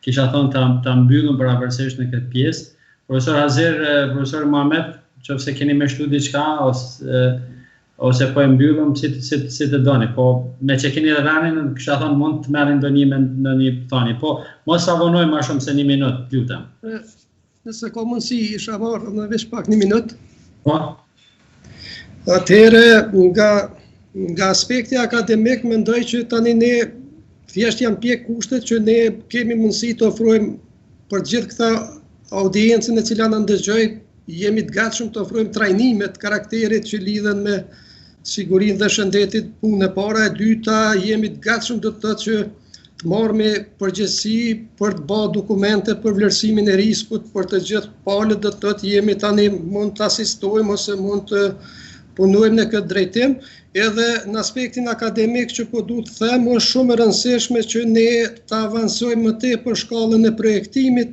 kisha thonë ta mbyllim pavarësisht në këtë pjesë. Profesor Hazir, profesor Muhamet, nëse keni më shtu diçka ose po e mbyllim si të doni, po me që keni rënin, kisha thonë mund të merrin ndonjë në një thani, po mos avonoj më shumë se 1 minutë, lutem. Nëse ka mundësi, isha marrë në veç pak 1 minutë. Po. Atëherë, nga aspekti akademik, mendoj që tani ne thjesht janë pjek kushtet që ne kemi mundësi të ofrojmë për gjithë këta audiencën e cila në ndëgjoj, jemi të gatshëm të ofrojmë trajnimet karakterit që lidhen me sigurinë dhe shëndetit punë e para, e dyta jemi të gatshëm do të thotë që të marrë përgjegjësi për të bërë dokumente për vlerësimin e riskut, për të gjithë palët do të thotë jemi tani mund të asistojmë ose mund të punojmë në këtë drejtim. Edhe në aspektin akademik që po du të them, është shumë e rëndësishme që ne të avancojmë më tepër shkallën e projektimit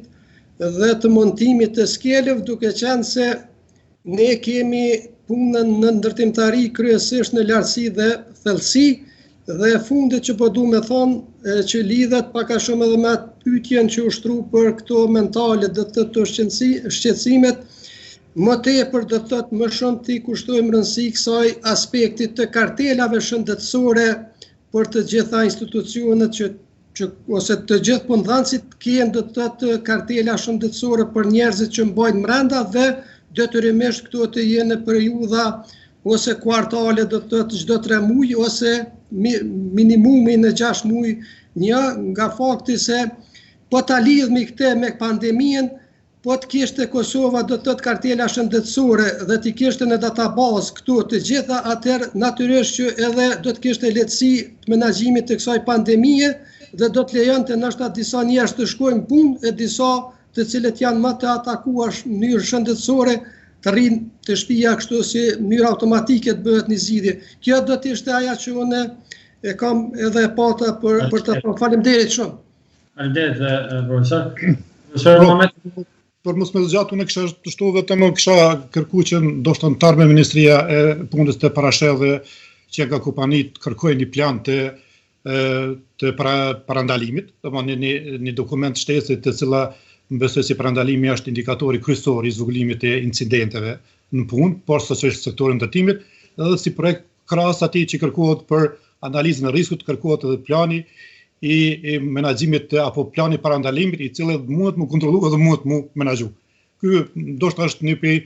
dhe të montimit të skelëve, duke qenë se ne kemi punën në ndërtimtari kryesisht në lartësi dhe thellësi, dhe fundit që po du me thonë që lidhet paka shumë edhe me atë pyetjen që ushtru për këto mentale dhe të shqetësimet, më tepër do të thotë më shumë ti kushtojmë rëndësi kësaj aspektit të kartelave shëndetësore për të gjitha institucionet ose të gjithë punëdhënësit kenë do të thotë kartela shëndetësore për njerëzit që mbajnë brenda dhe detyrimisht këto të jenë në periudha ose kuartale do të thotë çdo 3 muaj ose minimumi në 6 muaj, nga fakti se po ta lidhmi këtë me pandemien, po të kishte Kosova do të thotë kartela shëndetësore dhe të kishte në databazë këtu të gjitha, atëherë natyrisht që edhe do të kishte lehtësi të menaxhimit të kësaj pandemie dhe do të lejonte ndoshta disa njerëz të shkojnë punë e disa të cilët janë më të atakuar në mënyrë shëndetësore të rrinë të shtëpia kështu si në mënyrë automatike të bëhet një zgjidhje. Kjo do të ishte ajo që unë e kam edhe pata për të thonë. Faleminderit shumë. Faleminderit profesor. Profesor Muhamet. Për mos me zgjatu në kisha të shtu vetëm kisha kërku që ndoshta në tarme Ministria e Punës të parashedhe që nga kompanit kërkojnë një plan të parandalimit, një dokument shtetit të cila besoj si parandalimi është indikatori kryesor i zvogëlimit e incidenteve në punë, por saqë sektorin ndërtimit, edhe si projekt krahas atij që kërkohet për analizën e riskut, kërkohet edhe plani i menaxhimit apo plani parandalimit i cili mund të më kontrollu edhe mund të më menaxhu. Ky ndoshta është një prej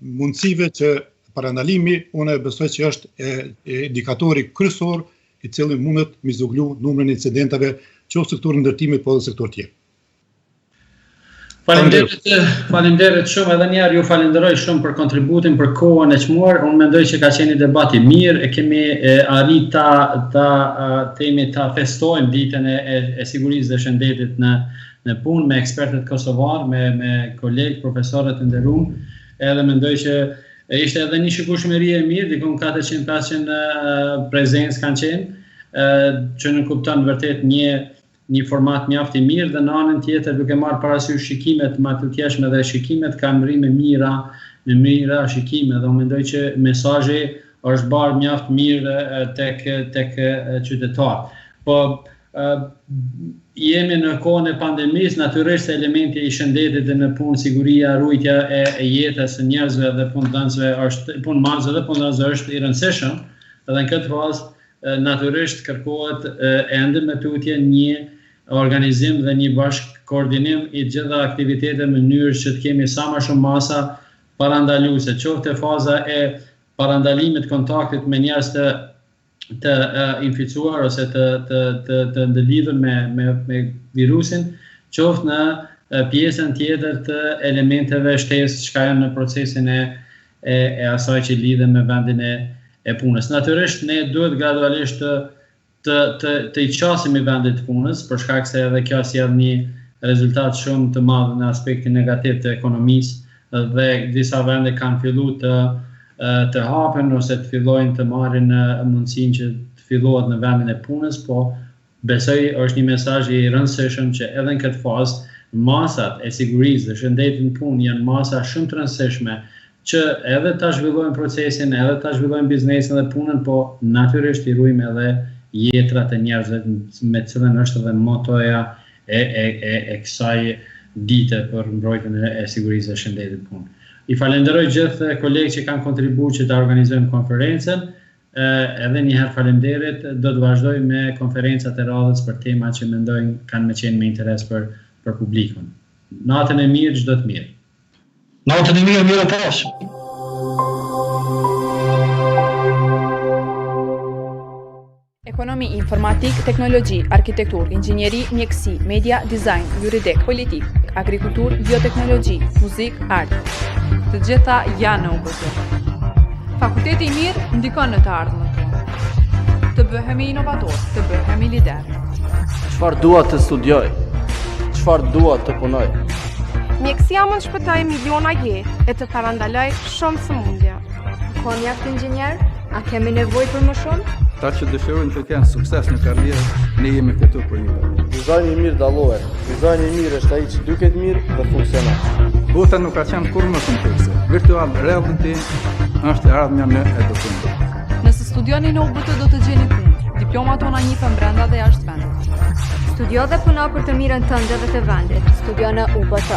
mundësive që parandalimi unë besoj që është indikatori kryesor i cili mundet me zvogëlu numrin e incidenteve qoftë sektorin ndërtimit po edhe sektor tjetër. Faleminderit shumë edhe një herë, ju falenderoj shumë për kontributin, për kohën e çmuar. Unë mendoj që ka qenë një debat i mirë, e kemi arrit ta festojmë ditën e sigurisë dhe shëndetit në punë me ekspertët kosovar, me kolegë, profesorët të nderuar. Edhe mendoj që ishte edhe një shikueshmëri e mirë, diku 400-500 prezencë kanë qenë, që në kupton vërtet një format mjaft i mirë, dhe në anën tjetër duke marrë parasysh shikimet më të tjeshme dhe shikimet kanë rrinë me mira shikime, dhe unë mendoj që mesazhi është barë mjaft mirë tek qytetarët. Po jemi në kohën e pandemisë, natyrisht elementi i shëndetit dhe në punë, siguria, ruajtja e jetës së njerëzve dhe punëmarrësve dhe punëdhënësve është i rëndësishëm, dhe në këtë fazë natyrisht kërkohet ende me tutje një organizim dhe një bashk koordinim i gjitha aktivitetet në mënyrë që të kemi sa më shumë masa parandaluese, qoftë faza e parandalimit kontaktit me njerëz të inficuar ose të ndëlidhur me virusin, qoftë në pjesën tjetër të elementeve shtesë që janë në procesin e asaj që lidhen me vendin e punës. Natyrisht ne duhet gradualisht të i qasim i vendit të punës, për shkak se edhe kjo sjell një rezultat shumë të madh në aspektin negativ të ekonomisë, dhe disa vende kanë filluar të hapen ose të fillojnë të marrin mundësinë që të fillohet në vendin e punës, po besoj është një mesazh i rëndësishëm që edhe në këtë fazë masat e sigurisë dhe shëndetit në punë janë masa shumë të rëndësishme që edhe ta zhvillojnë procesin, edhe ta zhvillojnë biznesin dhe punën, po natyrisht i ruajmë edhe jetrat e njerëzve, me cilën është edhe motoja e kësaj dite për mbrojtjen e sigurisë dhe shëndetit në punë. I falenderoj gjithë kolegë që kanë kontribuar që ta organizojmë konferencën. Edhe një herë faleminderit, do të vazhdoj me konferencat e radhës për tema që mendojnë kanë me qenë me interes për publikun. Natën e mirë, çdo të mirë. Natën e mirë, mirë pas. Ekonomi, informatik, teknologji, arkitektur, inxhinieri, mjeksi, media, design, juridik, politik, agrikultur, bioteknologji, muzik, art. Të gjitha janë në UBT. Fakulteti i mirë ndikon në të ardhmen tonë. Të bëhemi inovator, të bëhemi lider. Çfarë dua të studioj? Çfarë dua të punoj? Mjekësia mund shpëtojë miliona jetë e të parandaloj shumë sëmundje. Ka mjaft inxhinier? A kemi nevojë për më shumë? Ta që dëshirojnë të kenë sukses në karrierë, ne jemi këtu për ju. Dizajni i mirë dallohet. Dizajni i mirë është ai që duket mirë dhe funksionon. Bota nuk ka qenë kur më komplekse. Virtual reality është ardhmja në edukim. Nëse studioni në UBT do të gjeni punë. Diplomat tona njihen brenda dhe jashtë vendit. Studio dhe puno për të mirën tënde dhe të vendit. Studio në UBT.